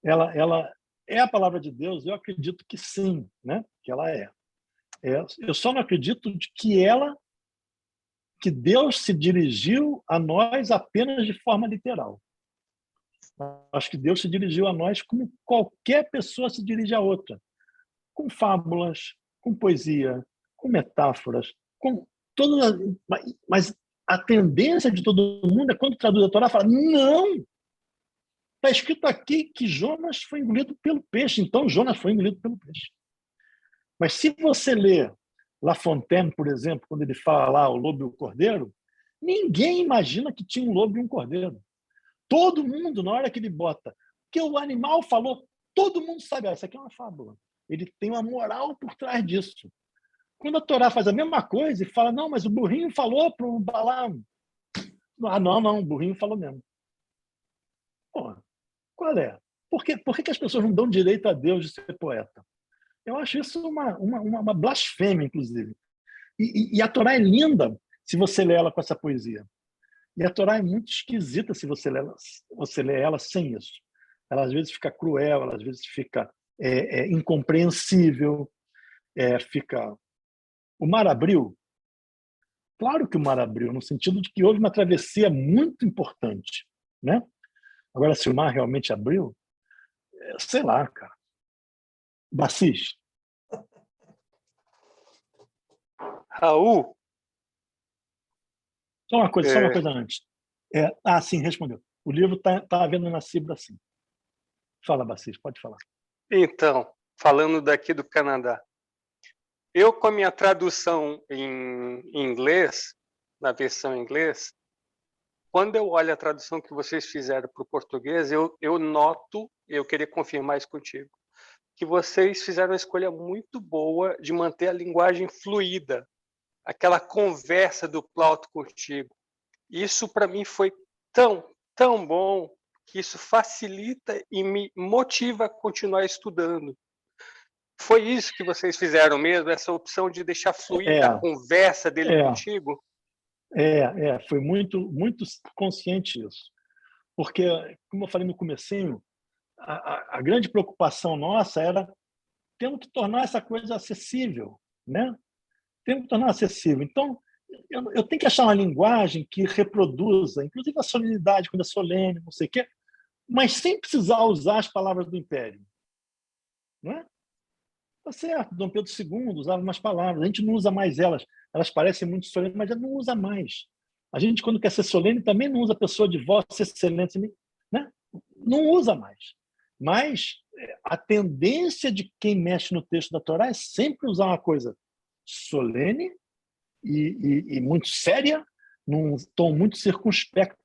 ela é a palavra de Deus. Eu acredito que sim, né? Que ela é. Eu só não acredito de que Deus se dirigiu a nós apenas de forma literal. Acho que Deus se dirigiu a nós como qualquer pessoa se dirige a outra, com fábulas, com poesia, com metáforas, com todas. Mas a tendência de todo mundo é quando traduz a Torá, fala: não, está escrito aqui que Jonas foi engolido pelo peixe, então Jonas foi engolido pelo peixe. Mas se você lê La Fontaine, por exemplo, quando ele fala lá o lobo e o cordeiro, ninguém imagina que tinha um lobo e um cordeiro. Todo mundo, na hora que ele bota, que o animal falou, todo mundo sabe, isso aqui é uma fábula. Ele tem uma moral por trás disso. Quando a Torá faz a mesma coisa e fala, não, mas o burrinho falou para o Balaam. Não, o burrinho falou mesmo. Pô, qual é? Por que as pessoas não dão direito a Deus de ser poeta? Eu acho isso uma blasfêmia, inclusive. E a Torá é linda se você lê ela com essa poesia. E a Torá é muito esquisita se você lê ela sem isso. Ela às vezes fica cruel, ela às vezes fica incompreensível, fica... O mar abriu? Claro que o mar abriu, no sentido de que houve uma travessia muito importante, né? Agora, se o mar realmente abriu, sei lá, cara. Bassis. Raul? Só uma coisa antes. Sim, respondeu. O livro está à venda na Cibra, sim. Fala, Bassis, pode falar. Então, falando daqui do Canadá, eu com a minha tradução em inglês, na versão em inglês, quando eu olho a tradução que vocês fizeram para o português, eu noto, eu queria confirmar isso contigo, que vocês fizeram uma escolha muito boa de manter a linguagem fluida, aquela conversa do Plauto contigo. Isso para mim foi tão bom que isso facilita e me motiva a continuar estudando. Foi isso que vocês fizeram mesmo, essa opção de deixar fluir a conversa dele contigo? Foi muito, muito consciente isso. Porque, como eu falei no comecinho, a grande preocupação nossa era temos que tornar essa coisa acessível, né? Temos que tornar acessível. Então, eu tenho que achar uma linguagem que reproduza, inclusive a solenidade, quando é solene, não sei o quê, mas sem precisar usar as palavras do Império. Não é? Tá certo, Dom Pedro II usava umas palavras, a gente não usa mais elas. Elas parecem muito solenes, mas já não usa mais. A gente, quando quer ser solene, também não usa pessoa de vossa excelência, né? Não usa mais. Mas a tendência de quem mexe no texto da Torá é sempre usar uma coisa solene e muito séria, num tom muito circunspecto,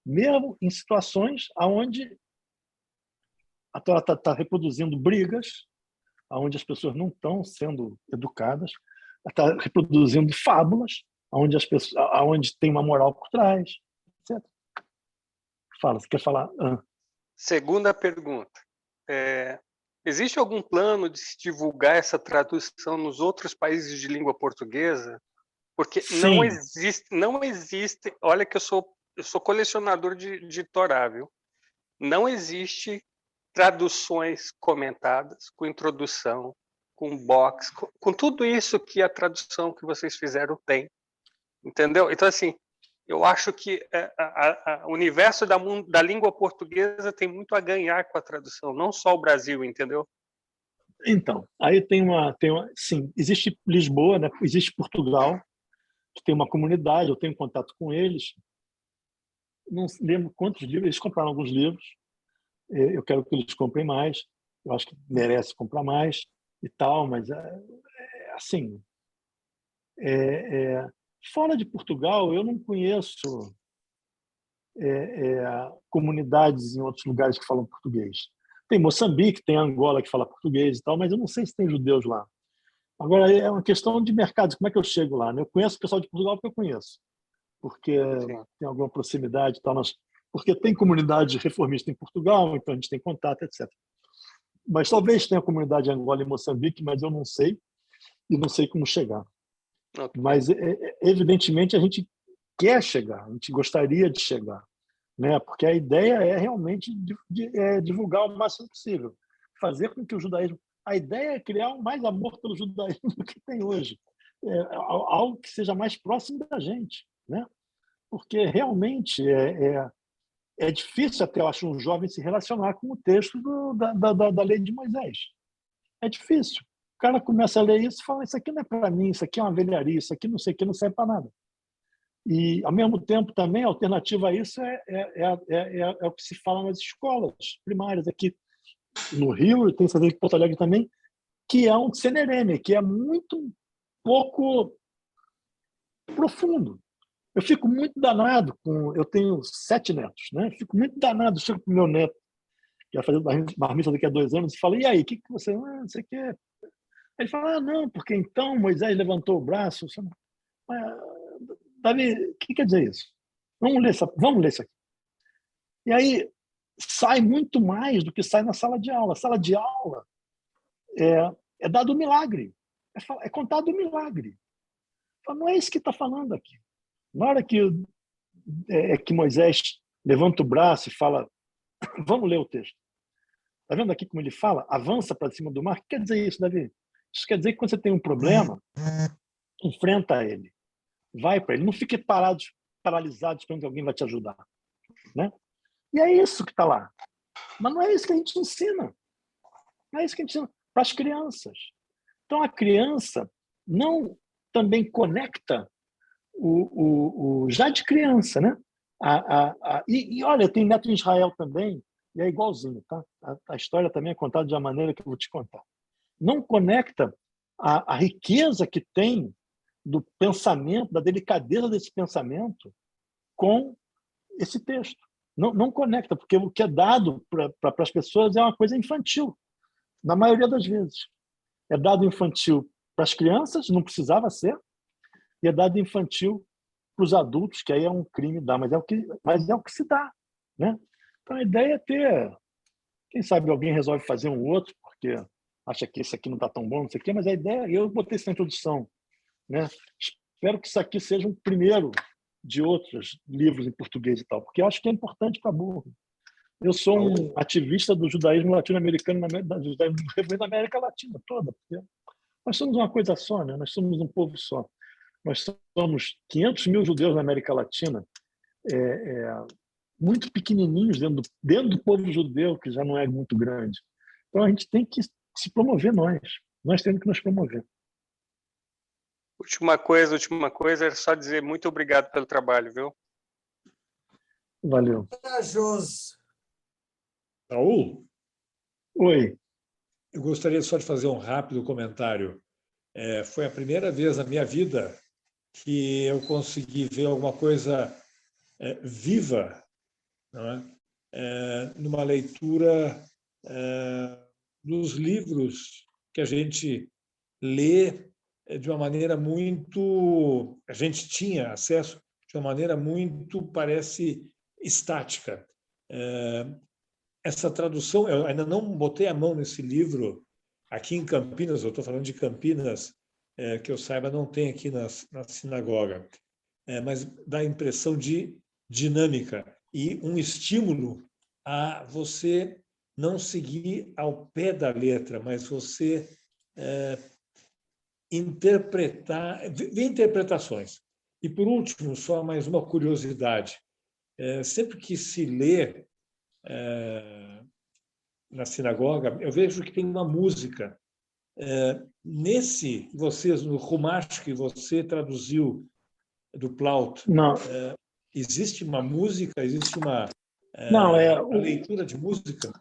mesmo em situações onde a Torá está reproduzindo brigas, onde as pessoas não estão sendo educadas, está reproduzindo fábulas, onde tem uma moral por trás, etc. Fala, você quer falar? Segunda pergunta. Existe algum plano de se divulgar essa tradução nos outros países de língua portuguesa? Porque não existe. Olha que eu sou colecionador de Torá, viu? Não existe traduções comentadas, com introdução, com box, com tudo isso que a tradução que vocês fizeram tem. Entendeu? Então, assim, eu acho que o universo da língua portuguesa tem muito a ganhar com a tradução, não só o Brasil, entendeu? Então, aí sim, existe Lisboa, né? Existe Portugal, que tem uma comunidade, eu tenho contato com eles. Não lembro quantos livros, eles compraram alguns livros, eu quero que eles comprem mais, eu acho que merece comprar mais e tal, mas assim, fora de Portugal, eu não conheço comunidades em outros lugares que falam português. Tem Moçambique, tem Angola que fala português e tal, mas eu não sei se tem judeus lá. Agora, é uma questão de mercado, como é que eu chego lá? Eu conheço o pessoal de Portugal porque eu conheço, porque tem alguma proximidade e tal, porque tem comunidade reformista em Portugal, então a gente tem contato, etc. Mas talvez tenha comunidade em Angola e Moçambique, mas eu não sei, e não sei como chegar. Okay. Mas, evidentemente, a gente quer chegar, a gente gostaria de chegar, né? Porque a ideia é realmente divulgar o máximo possível, fazer com que o judaísmo... A ideia é criar mais amor pelo judaísmo do que tem hoje, algo que seja mais próximo da gente, né? Porque realmente é difícil até, eu acho, um jovem se relacionar com o texto da lei de Moisés. É difícil. O cara começa a ler isso e fala, isso aqui não é para mim, isso aqui é uma velharia, isso aqui não sei o que, não serve para nada. E, ao mesmo tempo, também, a alternativa a isso é o que se fala nas escolas primárias aqui no Rio, e tem certeza que em Porto Alegre também, que é um tsenereme, que é muito pouco profundo. Eu fico muito danado eu tenho 7 netos, né? Fico muito danado, chego para o meu neto, que vai fazer marmita daqui a 2 anos, e falo, e aí, o que você... não sei o que. Ele fala, não, porque então Moisés levantou o braço. Davi, o que quer dizer isso? Vamos ler isso aqui. E aí sai muito mais do que sai na sala de aula. A sala de aula é dado o milagre, é contado o milagre. Não é isso que está falando aqui. Na hora que Moisés levanta o braço e fala, vamos ler o texto. Está vendo aqui como ele fala? Avança para cima do mar. O que quer dizer isso, Davi? Isso quer dizer que quando você tem um problema, enfrenta ele. Vai para ele. Não fique paralisado esperando que alguém vai te ajudar. Né? E é isso que está lá. Mas não é isso que a gente ensina. Não é isso que a gente ensina para as crianças. Então, a criança não também conecta já de criança, né? E olha, tem neto em Israel também, e é igualzinho, tá? A história também é contada de uma maneira que eu vou te contar. Não conecta a riqueza que tem do pensamento, da delicadeza desse pensamento com esse texto. Não conecta, porque o que é dado para as pessoas é uma coisa infantil, na maioria das vezes. É dado infantil para as crianças, não precisava ser, e é dado infantil para os adultos, que aí é um crime dar, mas é o que se dá, né? Então a ideia é ter, quem sabe alguém resolve fazer um outro, porque acha que esse aqui não está tão bom, não sei o quê, mas a ideia, eu botei isso na introdução, né? Espero que isso aqui seja um primeiro de outros livros em português e tal, porque eu acho que é importante para burro. Eu sou um ativista do judaísmo latino-americano, do judaísmo da América Latina toda, porque nós somos uma coisa só, né? Nós somos um povo só. Nós somos 500 mil judeus na América Latina, muito pequenininhos dentro do povo judeu, que já não é muito grande. Então, a gente tem que se promover nós temos que nos promover. Última coisa, é só dizer muito obrigado pelo trabalho, viu? Valeu. Jos. Raul? Oi. Eu gostaria só de fazer um rápido comentário. Foi a primeira vez na minha vida que eu consegui ver alguma coisa viva, não é? Numa leitura dos livros que a gente lê de uma maneira muito... A gente tinha acesso de uma maneira muito, parece, estática. Essa tradução, eu ainda não botei a mão nesse livro aqui em Campinas, eu estou falando de Campinas, que eu saiba, não tem aqui na sinagoga, mas dá a impressão de dinâmica e um estímulo a você não seguir ao pé da letra, mas você interpretar, ver interpretações. E, por último, só mais uma curiosidade. Sempre que se lê na sinagoga, eu vejo que tem uma música. No Rumash que você traduziu do Plaut, Não, existe uma música, existe uma não leitura de música?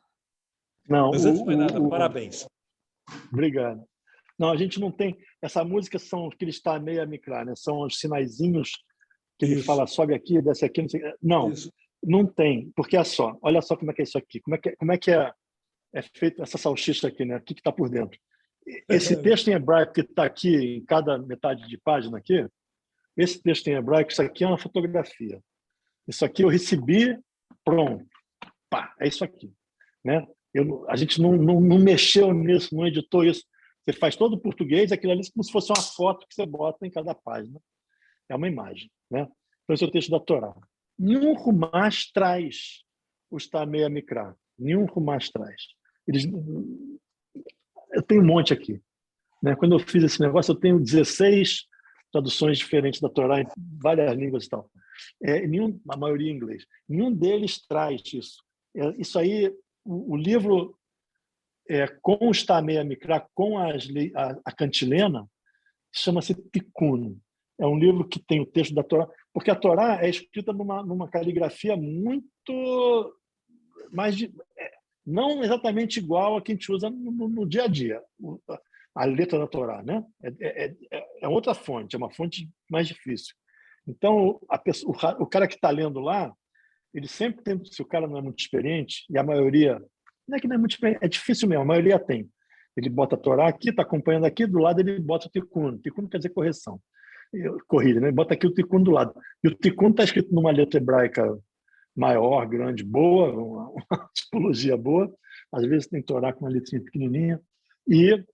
Não, Mas antes de mais nada, parabéns. Obrigado. Não, a gente não tem. Essa música são aqueles Tamei Amikra, né? São os sinaizinhos que ele fala, sobe aqui, desce aqui, não sei. Não, não tem, porque olha só como é que é isso aqui, como é que é feito essa salsicha aqui, né? O que está por dentro? Esse texto em hebraico que está aqui em cada metade de página aqui, esse texto em hebraico, isso aqui é uma fotografia. Isso aqui eu recebi, pronto, pá, é isso aqui, né? A gente não mexeu nisso, não editou isso. Você faz todo o português, aquilo ali como se fosse uma foto que você bota em cada página. É uma imagem, né? Então, esse é o texto da Torá. Nenhum Rumash traz os Tamei Amikra. Nenhum Rumash traz. Eu tenho um monte aqui, né? Quando eu fiz esse negócio, eu tenho 16 traduções diferentes da Torá em várias línguas e tal. A maioria em inglês. Nenhum deles traz isso. Isso aí, o livro com os Tamei Amikra, com a cantilena, chama-se Tikkun. É um livro que tem o texto da Torá, porque a Torá é escrita numa caligrafia muito mais não exatamente igual a que a gente usa no dia a dia, a letra da Torá, né? É outra fonte, é uma fonte mais difícil. Então, o cara que está lendo lá, ele sempre tem, se o cara não é muito experiente, e a maioria, não é que não é muito experiente, é difícil mesmo, a maioria tem. Ele bota a Torá aqui, está acompanhando aqui, do lado ele bota o Tikkun. Tikkun quer dizer correção. Corrida, né? Bota aqui o Tikkun do lado. E o Tikkun está escrito numa letra hebraica maior, grande, boa, uma tipologia boa. Às vezes tem Torá com uma letrinha pequenininha. E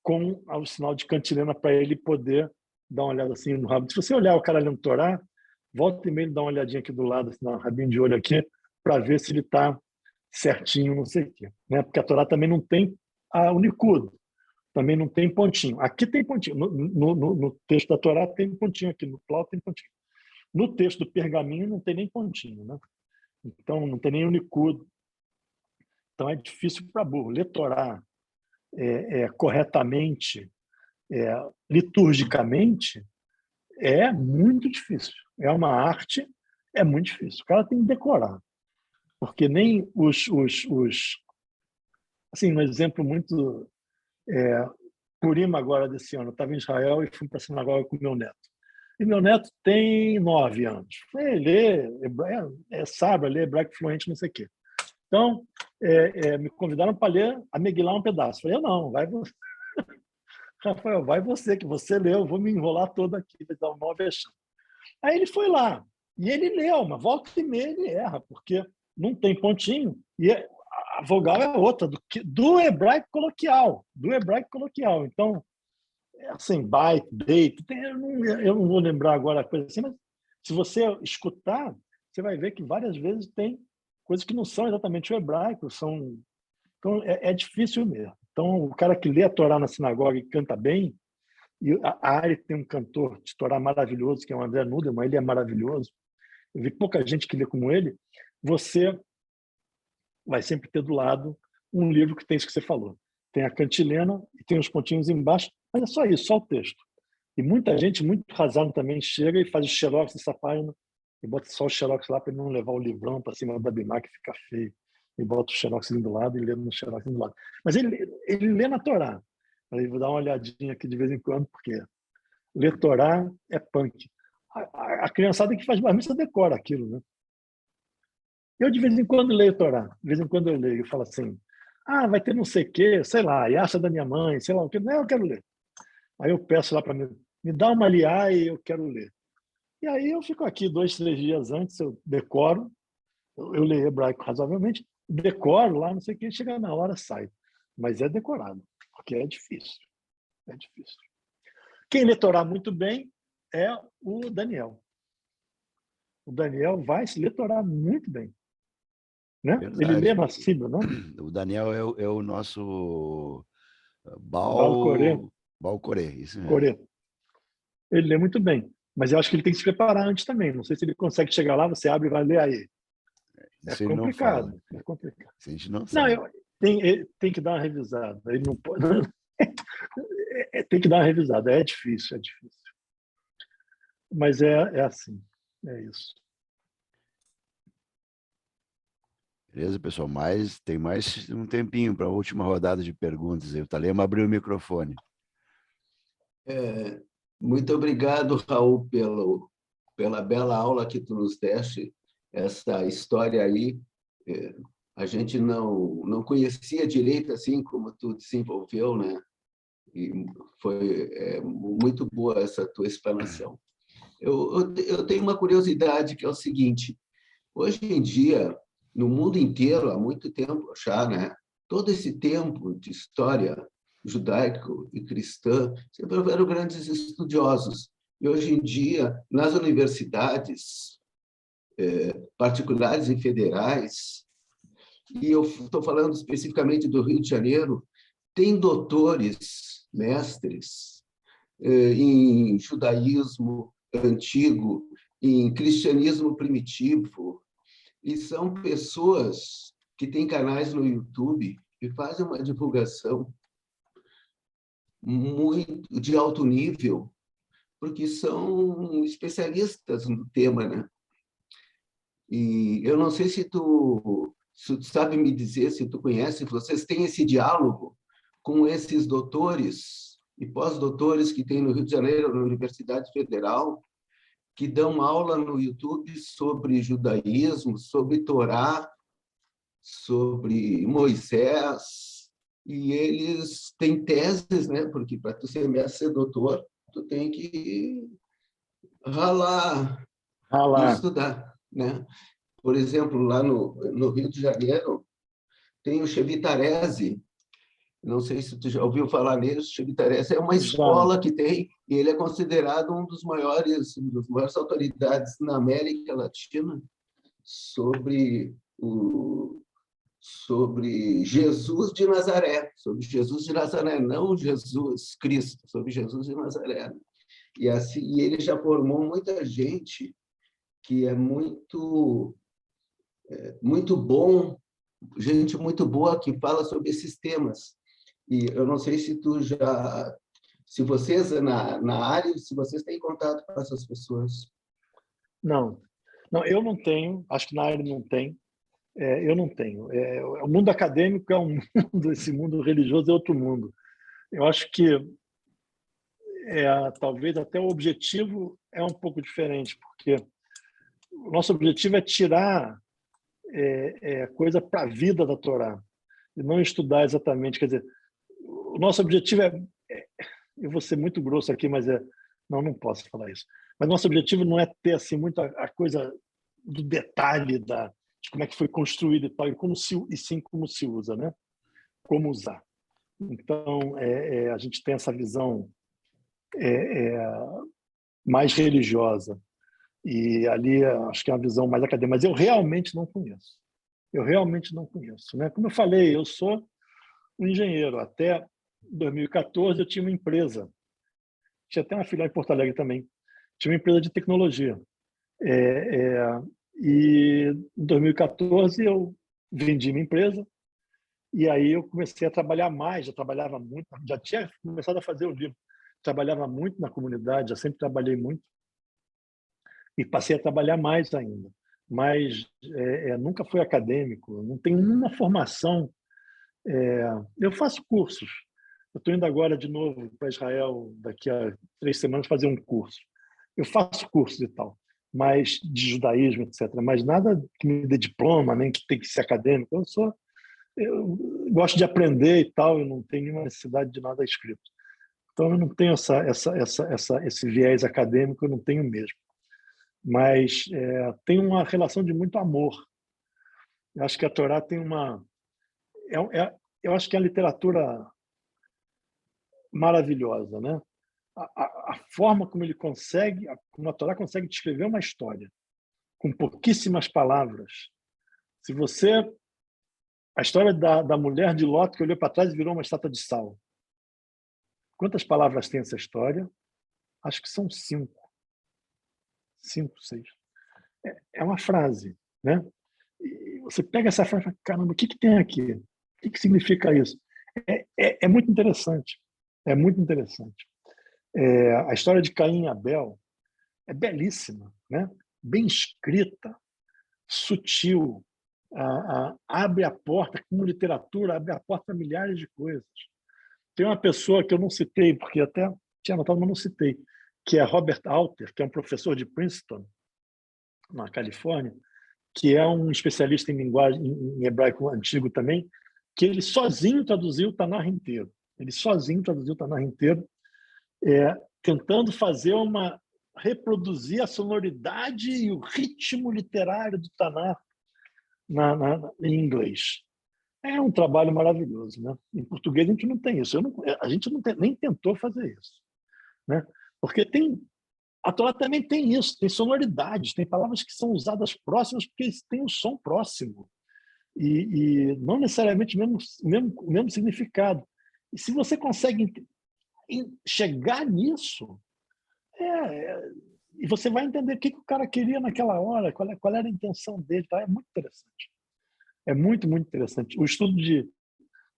com o sinal de cantilena para ele poder dar uma olhada assim no rabo. Se você olhar o cara lendo Torá, volta e meia ele dá uma olhadinha aqui do lado, assim, um rabinho de olho aqui, para ver se ele está certinho, não sei o quê. Né? Porque a Torá também não tem a Unicud. Também não tem pontinho. Aqui tem pontinho. No texto da Torá tem pontinho aqui. No Plaut tem pontinho. No texto do pergaminho não tem nem pontinho. Né? Então, não tem nem Unicud. Então, é difícil para burro. Ler Torá corretamente, liturgicamente, é muito difícil. É uma arte, é muito difícil. O cara tem que decorar. Porque nem assim, um exemplo muito... Purim agora desse ano, eu estava em Israel e fui para a sinagoga com meu neto. E meu neto tem 9 anos. Ele sabe ler hebraico fluente, não sei o quê. Então, me convidaram para ler a Megillah um pedaço. Falei, não, vai você. Rafael, vai você, que você leu, eu vou me enrolar todo aqui, vai dar um mau vexame. Aí ele foi lá, e ele leu, mas volta e meia ele erra, porque não tem pontinho, e a vogal é outra, do hebraico coloquial. Então, assim, bait, beit, eu não vou lembrar agora a coisa assim, mas se você escutar, você vai ver que várias vezes tem coisas que não são exatamente o hebraico, então é difícil mesmo. Então, o cara que lê a Torá na sinagoga e canta bem, e a Ari tem um cantor de Torá maravilhoso, que é o André Nudelman, ele é maravilhoso, eu vi pouca gente que lê como ele, você vai sempre ter do lado um livro que tem isso que você falou. Tem a cantilena e tem os pontinhos embaixo, mas é só isso, só o texto. E muita gente, muito razão também, chega e faz o xerox dessa página e bota só o xerox lá para ele não levar o livrão para cima da Bimar, que fica feio. e bota o xeroxzinho do lado e lê no xeroxzinho do lado. Mas ele lê na Torá. Aí vou dar uma olhadinha aqui de vez em quando, porque ler Torá é punk. A criançada que faz bar mitzvah decora aquilo, né? Eu, de vez em quando, leio Torá. De vez em quando eu leio e falo assim, vai ter não sei o quê, sei lá, Yasha da minha mãe, sei lá o quê. Não, eu quero ler. Aí eu peço lá para mim, me dá uma liá e eu quero ler. E aí eu fico aqui 2, 3 dias antes, eu decoro, eu leio hebraico razoavelmente, decoro lá, não sei o que, chega na hora, sai. Mas é decorado, porque é difícil. É difícil. Quem lê Torá muito bem é o Daniel. O Daniel vai se ler Torá muito bem. Né? Ele lê na Síbia, não? O Daniel é o nosso Baal Corê. Baal Corê, isso mesmo. Corê. Ele lê muito bem. Mas eu acho que ele tem que se preparar antes também. Não sei se ele consegue chegar lá, você abre e vai ler aí. Isso É ele complicado. não fala. É complicado. Isso a gente não sabe. Tem que dar uma revisada. Ele não pode. Tem que dar uma revisada. É difícil, é difícil. Mas é assim. É isso. Beleza, pessoal? Tem mais um tempinho para a última rodada de perguntas. O Talema abriu o microfone. Muito obrigado, Raul, pela bela aula que tu nos deste. Essa história aí, a gente não conhecia direito assim como tu desenvolveu, né? E foi muito boa essa tua explanação. Eu tenho uma curiosidade que é o seguinte: hoje em dia, no mundo inteiro, há muito tempo já, né? Todo esse tempo de história judaico e cristã sempre houveram grandes estudiosos. E hoje em dia, nas universidades particulares e federais, e eu estou falando especificamente do Rio de Janeiro, tem doutores, mestres em judaísmo antigo, em cristianismo primitivo, e são pessoas que têm canais no YouTube e fazem uma divulgação muito de alto nível, porque são especialistas no tema, né? E eu não sei se tu sabe me dizer, se tu conhece, vocês têm esse diálogo com esses doutores e pós-doutores que tem no Rio de Janeiro, na Universidade Federal, que dão aula no YouTube sobre judaísmo, sobre Torá, sobre Moisés, e eles têm teses, né? Porque para tu ser mestre, ser doutor, tu tem que ralar e estudar, né? Por exemplo, lá no Rio de Janeiro, tem o Chevitarese. Não sei se tu já ouviu falar nele. O Chevitarese é uma escola que tem, e ele é considerado uma das maiores autoridades na América Latina sobre Jesus de Nazaré, não Jesus Cristo, sobre Jesus de Nazaré. E assim, ele já formou muita gente que é muito bom, gente muito boa que fala sobre esses temas. E eu não sei se vocês na área, se vocês têm contato com essas pessoas. Não, eu não tenho. Acho que na área não tem. Eu não tenho. O mundo acadêmico é um mundo, esse mundo religioso é outro mundo. Eu acho que talvez até o objetivo é um pouco diferente, porque o nosso objetivo é tirar coisa para a vida da Torá e não estudar exatamente. Quer dizer, o nosso objetivo eu vou ser muito grosso aqui, mas não posso falar isso. Mas nosso objetivo não é ter assim muito a coisa do detalhe de como é que foi construído e tal, e sim como se usa, né? Como usar. Então, a gente tem essa visão mais religiosa. E ali, acho que é uma visão mais acadêmica. Mas eu realmente não conheço. Né? Como eu falei, eu sou um engenheiro. Até 2014, eu tinha uma empresa. Tinha até uma filial em Porto Alegre também. Tinha uma empresa de tecnologia. E em 2014, eu vendi minha empresa. E aí eu comecei a trabalhar mais. Já trabalhava muito. Já tinha começado a fazer o livro. Trabalhava muito na comunidade. Já sempre trabalhei muito. E passei a trabalhar mais ainda mas nunca fui acadêmico, não tenho nenhuma formação. Eu faço cursos. Eu estou indo agora de novo para Israel, daqui a 3 semanas, fazer um curso. Eu faço cursos e tal, mas de judaísmo, etc. Mas nada que me dê diploma, nem que tem que ser acadêmico. Eu gosto de aprender e tal, eu não tenho nenhuma necessidade de nada escrito. Então, eu não tenho esse viés acadêmico, eu não tenho mesmo. Mas tem uma relação de muito amor. Eu acho que a Torá tem uma... eu acho que é a literatura maravilhosa, né? A forma como como a Torá consegue descrever uma história com pouquíssimas palavras. Se você... A história da mulher de Ló que olhou para trás e virou uma estátua de sal. Quantas palavras tem essa história? Acho que são 5. 5, 6. É uma frase, né? E você pega essa frase e fala, caramba, o que tem aqui? O que significa isso? É muito interessante. É muito interessante. A história de Caim e Abel é belíssima, né? Bem escrita, sutil, abre a porta, como literatura, abre a porta a milhares de coisas. Tem uma pessoa que eu não citei, porque até tinha anotado, mas não citei, que é Robert Alter, que é um professor de Princeton, na Califórnia, que é um especialista em linguagem, em hebraico antigo também, que ele sozinho traduziu o Tanar inteiro. Ele sozinho traduziu o Tanar inteiro, tentando reproduzir a sonoridade e o ritmo literário do Tanar em inglês. É um trabalho maravilhoso, né? Em português a gente não tem isso. A gente nem tentou fazer isso, né? Porque a Torá também tem isso, tem sonoridades, tem palavras que são usadas próximas porque tem um som próximo e não necessariamente mesmo significado. E se você consegue chegar nisso, e você vai entender o que o cara queria naquela hora, qual era a intenção dele, tá? É muito interessante. É muito, muito interessante. O estudo de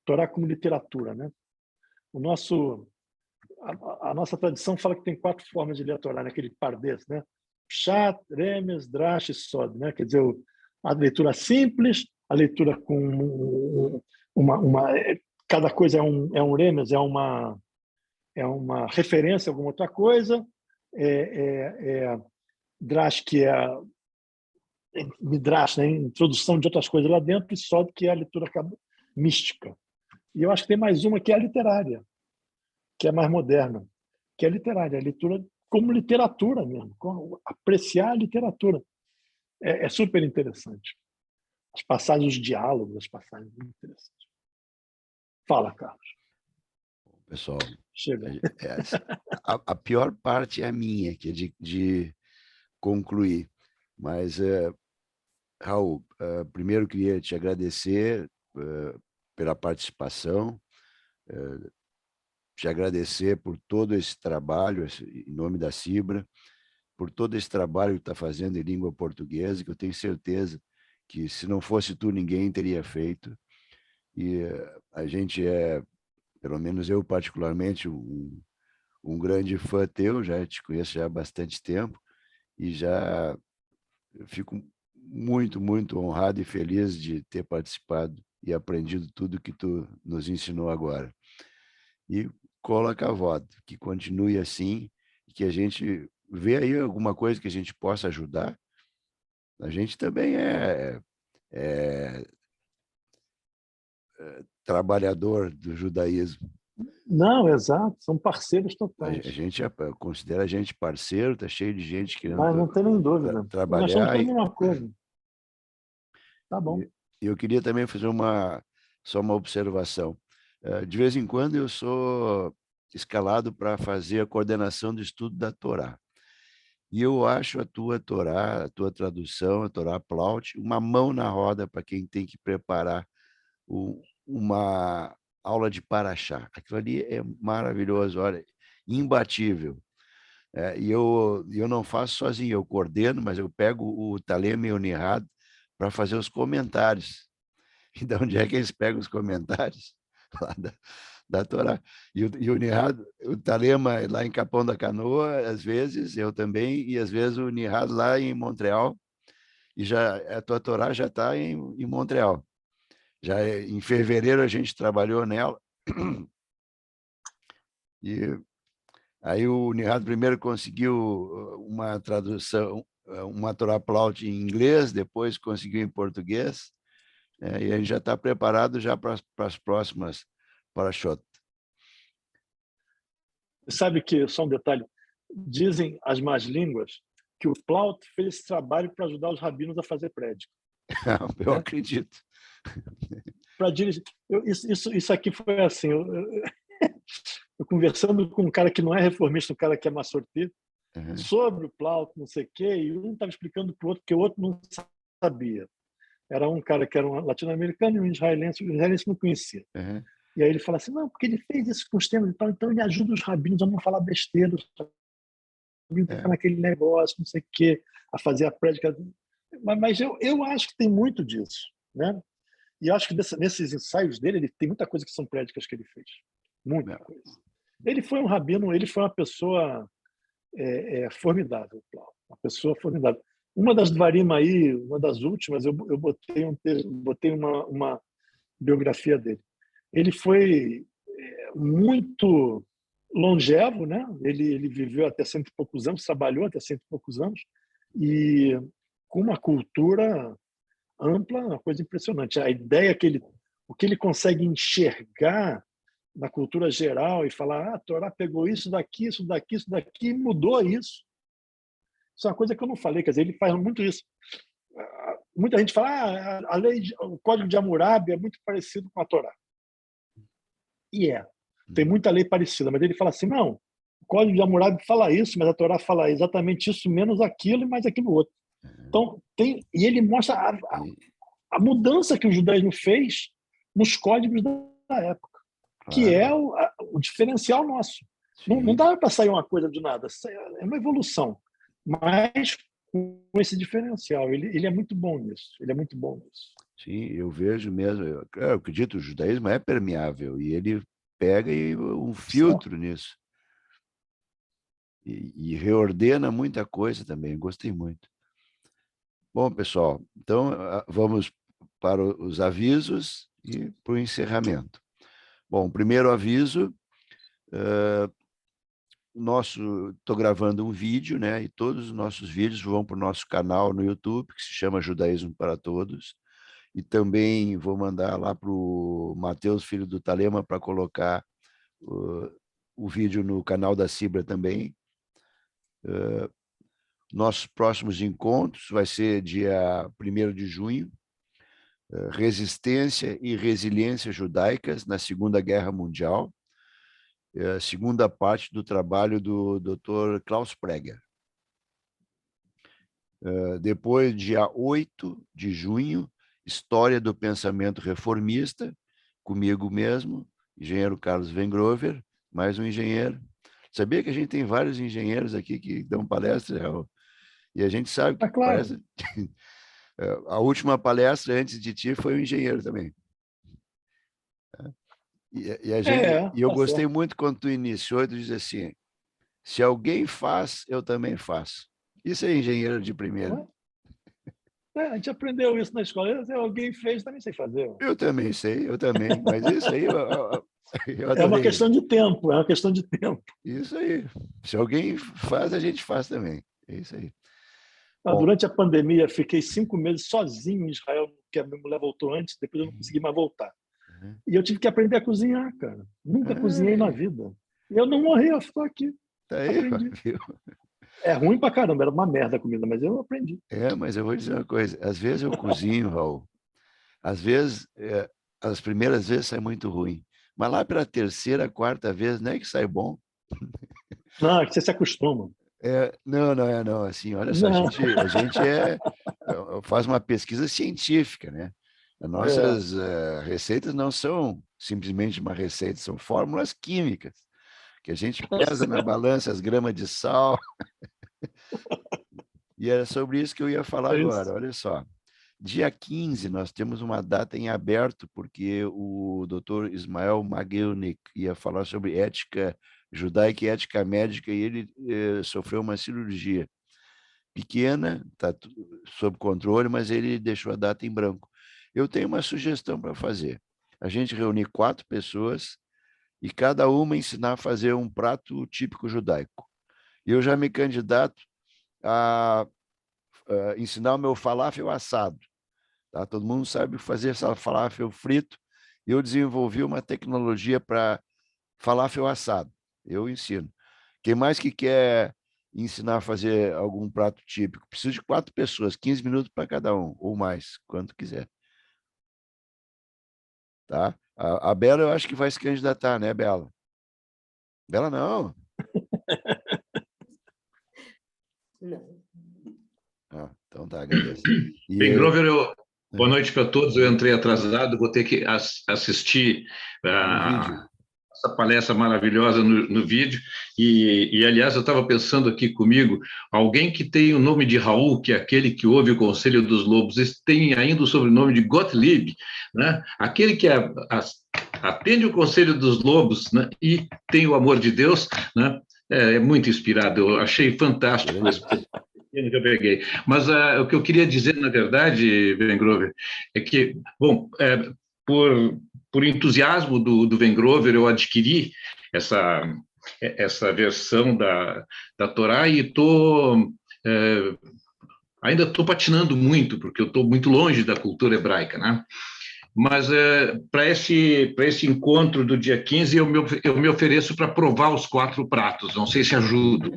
Torá como literatura, né? A nossa tradição fala que tem 4 formas de ler a Torá, naquele pardes, né? Pshat, Remes, Drash e Sod, né? Quer dizer, a leitura simples, a leitura com cada coisa é um Remes, é uma referência a alguma outra coisa, Drash, que é Midrash, né? Introdução de outras coisas lá dentro, e Sod, que é a leitura mística. E eu acho que tem mais uma que é a literária, que é mais moderna, que é literária, a leitura como literatura mesmo, como apreciar a literatura. É super interessante. As passagens, os diálogos, as passagens, muito interessantes. Fala, Carlos. Pessoal, Chega. A pior parte é a minha, que é de concluir. Mas, Raul, primeiro queria te agradecer pela participação, te agradecer por todo esse trabalho, em nome da Cibra, por todo esse trabalho que está fazendo em língua portuguesa, que eu tenho certeza que, se não fosse tu, ninguém teria feito. E a gente pelo menos eu particularmente, um grande fã teu, já te conheço já há bastante tempo, e já fico muito, muito honrado e feliz de ter participado e aprendido tudo que tu nos ensinou agora. E coloca a voto, que continue assim, que a gente vê aí alguma coisa que a gente possa ajudar. A gente também é trabalhador do judaísmo. Não, exato, são parceiros A totais. gente considera a gente parceiro, está cheio de gente querendo Mas não tem nem dúvida. Nós estamos trabalhar. fazendo uma coisa. Tá bom. Eu queria também fazer só uma observação. De vez em quando eu sou escalado para fazer a coordenação do estudo da Torá. E eu acho a tua Torá, a tua tradução, a Torá Plaut, uma mão na roda para quem tem que preparar uma aula de Paraxá. Aquilo ali é maravilhoso, olha, imbatível. E eu não faço sozinho, eu coordeno, mas eu pego o Talema e o Nihad para fazer os comentários. E de onde é que eles pegam os comentários? Lá da Torá. E o Nihad, o Talema lá em Capão da Canoa, às vezes, eu também, e às vezes o Nihad lá em Montreal, E já a tua Torá já está em Montreal. Já em fevereiro a gente trabalhou nela. E aí o Nihat primeiro conseguiu uma tradução, uma Torá Plaut em inglês, depois conseguiu em português, e a gente já está preparado já para as próximas Parashot. Sabe que, só um detalhe, dizem as más línguas que o Plaut fez esse trabalho para ajudar os rabinos a fazer prédica. Eu acredito. Para dirigir. Isso aqui foi assim, eu conversando com um cara que não é reformista, um cara que é massorti, sobre o Plaut, não sei o quê, e um estava explicando para o outro que o outro não sabia. Era um cara que era um latino-americano e um israelense, o israelense não conhecia. E aí ele fala assim, não, porque ele fez isso com os temas e tal, então ele ajuda os rabinos a não falar besteira, ficar naquele negócio, não sei o quê, a fazer a prédica. Mas eu acho que tem muito disso, né? E eu acho que nesses ensaios dele, ele tem muita coisa que são prédicas que ele fez. Muita coisa. Ele foi um rabino, ele foi uma pessoa formidável, uma pessoa formidável. Uma das Dvarim aí, uma das últimas, eu botei uma biografia dele. Ele foi muito longevo, né? Ele viveu até 100 e poucos anos, trabalhou até 100 e poucos anos, e com uma cultura ampla, uma coisa impressionante. A ideia o que ele consegue enxergar na cultura geral e falar, a Torá pegou isso daqui, e mudou isso. Isso é uma coisa que eu não falei, quer dizer, ele faz muito isso. Muita gente fala, o Código de Hammurabi é muito parecido com a Torá. E tem muita lei parecida, mas ele fala assim, não, o Código de Hammurabi fala isso, mas a Torá fala exatamente isso, menos aquilo e mais aquilo outro. Então, e ele mostra a mudança que o judaísmo fez nos códigos da época, que é o diferencial nosso. Não dá para sair uma coisa de nada, é uma evolução, mas com esse diferencial. Ele é muito bom nisso, ele é muito bom nisso. Sim, eu vejo mesmo, eu acredito que o judaísmo é permeável, e ele pega um filtro nisso. E reordena muita coisa também, gostei muito. Bom, pessoal, então vamos para os avisos e para o encerramento. Bom, primeiro aviso, estou gravando um vídeo, né? E todos os nossos vídeos vão para o nosso canal no YouTube, que se chama Judaísmo para Todos. E também vou mandar lá para o Mateus, filho do Talema, para colocar o vídeo no canal da Cibra também. Nossos próximos encontros vai ser dia 1º de junho, Resistência e Resiliência Judaicas na Segunda Guerra Mundial, a segunda parte do trabalho do Dr. Klaus Preger. Depois, dia 8 de junho, História do Pensamento Reformista, comigo mesmo, engenheiro Carlos Vengrover, mais um engenheiro. Sabia que a gente tem vários engenheiros aqui que dão palestra, e a gente sabe que claro. palestra... A última palestra antes de ti foi um engenheiro também. E eu gostei certo. muito quando tu iniciou e tu diz assim, se alguém faz, eu também faço. Isso é engenheiro de primeira. A gente aprendeu isso na escola. Se alguém fez, também sei fazer. Eu também sei, eu também. Mas isso aí eu adorei. É uma questão de tempo, é uma questão de tempo. Isso aí. Se alguém faz, a gente faz também. É isso aí. Durante a pandemia, fiquei 5 meses sozinho em Israel, porque a minha mulher voltou antes, depois eu não consegui mais voltar. E eu tive que aprender a cozinhar, cara. Nunca cozinhei na vida. E eu não morri, eu estou aqui. Tá aí, aprendi. Viu? É ruim pra caramba, era uma merda a comida, mas eu aprendi. Mas eu vou dizer uma coisa. Às vezes eu cozinho, Raul. Às vezes, as primeiras vezes sai muito ruim. Mas lá pela terceira, quarta vez, não é que sai bom. Não, é que você se acostuma. Não. Assim, olha só, a gente faz uma pesquisa científica, né? As nossas receitas não são simplesmente uma receita, são fórmulas químicas, que a gente pesa na balança as gramas de sal. E era sobre isso que eu ia falar agora, olha só. Dia 15, nós temos uma data em aberto, porque o Dr. Ismael Magelnik ia falar sobre ética judaica e ética médica, e ele sofreu uma cirurgia. pequena, está sob controle, mas ele deixou a data em branco. Eu tenho uma sugestão para fazer. A gente reunir 4 pessoas e cada uma ensinar a fazer um prato típico judaico. Eu já me candidato a ensinar o meu falafel assado. Tá? Todo mundo sabe fazer falafel frito. Eu desenvolvi uma tecnologia para falafel assado. Eu ensino. Quem mais que quer ensinar a fazer algum prato típico? Preciso de 4 pessoas, 15 minutos para cada um, ou mais, quanto quiser. Tá? A Bela, eu acho que vai se candidatar, né, Bela? Bela, não. Não. Ah, então tá, agradeço. Bem, Grover, boa noite para todos. Eu entrei atrasado, vou ter que assistir no vídeo. essa palestra maravilhosa no vídeo. Aliás, eu estava pensando aqui comigo, alguém que tem o nome de Raul, que é aquele que ouve o Conselho dos Lobos, tem ainda o sobrenome de Gottlieb, né? Aquele que atende o Conselho dos Lobos, né? E tem o amor de Deus, né? É muito inspirado. Eu achei fantástico esse que eu peguei. Mas o que eu queria dizer, na verdade, Ben Grover, é que, bom, por entusiasmo do Ben Grover, eu adquiri essa versão da Torá e ainda estou patinando muito, porque eu estou muito longe da cultura hebraica, né? Mas para esse encontro do dia 15, eu me ofereço para provar os 4 pratos, não sei se ajudo.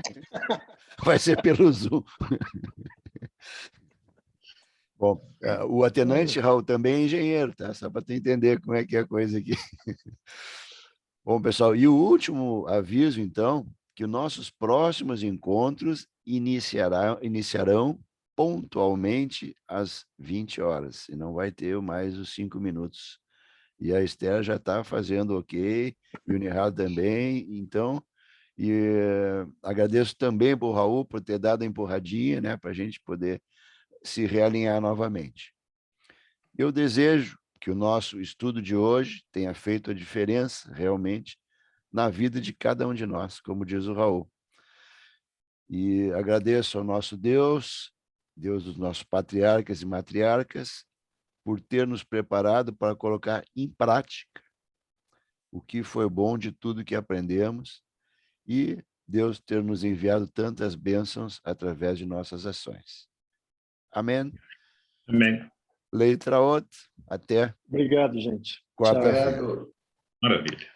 Vai ser pelo Zoom. Bom, o Atenante, Raul, também é engenheiro, tá? Só para tu entender como é que é a coisa aqui. Bom, pessoal, e o último aviso, então, que os nossos próximos encontros iniciarão pontualmente às 20 horas, e não vai ter mais os 5 minutos. E a Esther já está fazendo ok, e o Nihal também, então, agradeço também para o Raul por ter dado a empurradinha, né, para a gente poder se realinhar novamente. Eu desejo que o nosso estudo de hoje tenha feito a diferença realmente na vida de cada um de nós, como diz o Raul. E agradeço ao nosso Deus, Deus dos nossos patriarcas e matriarcas, por ter nos preparado para colocar em prática o que foi bom de tudo que aprendemos e Deus ter nos enviado tantas bênçãos através de nossas ações. Amém? Amém. Leitraot, até Obrigado, gente. quarta-feira. Obrigado. Maravilha.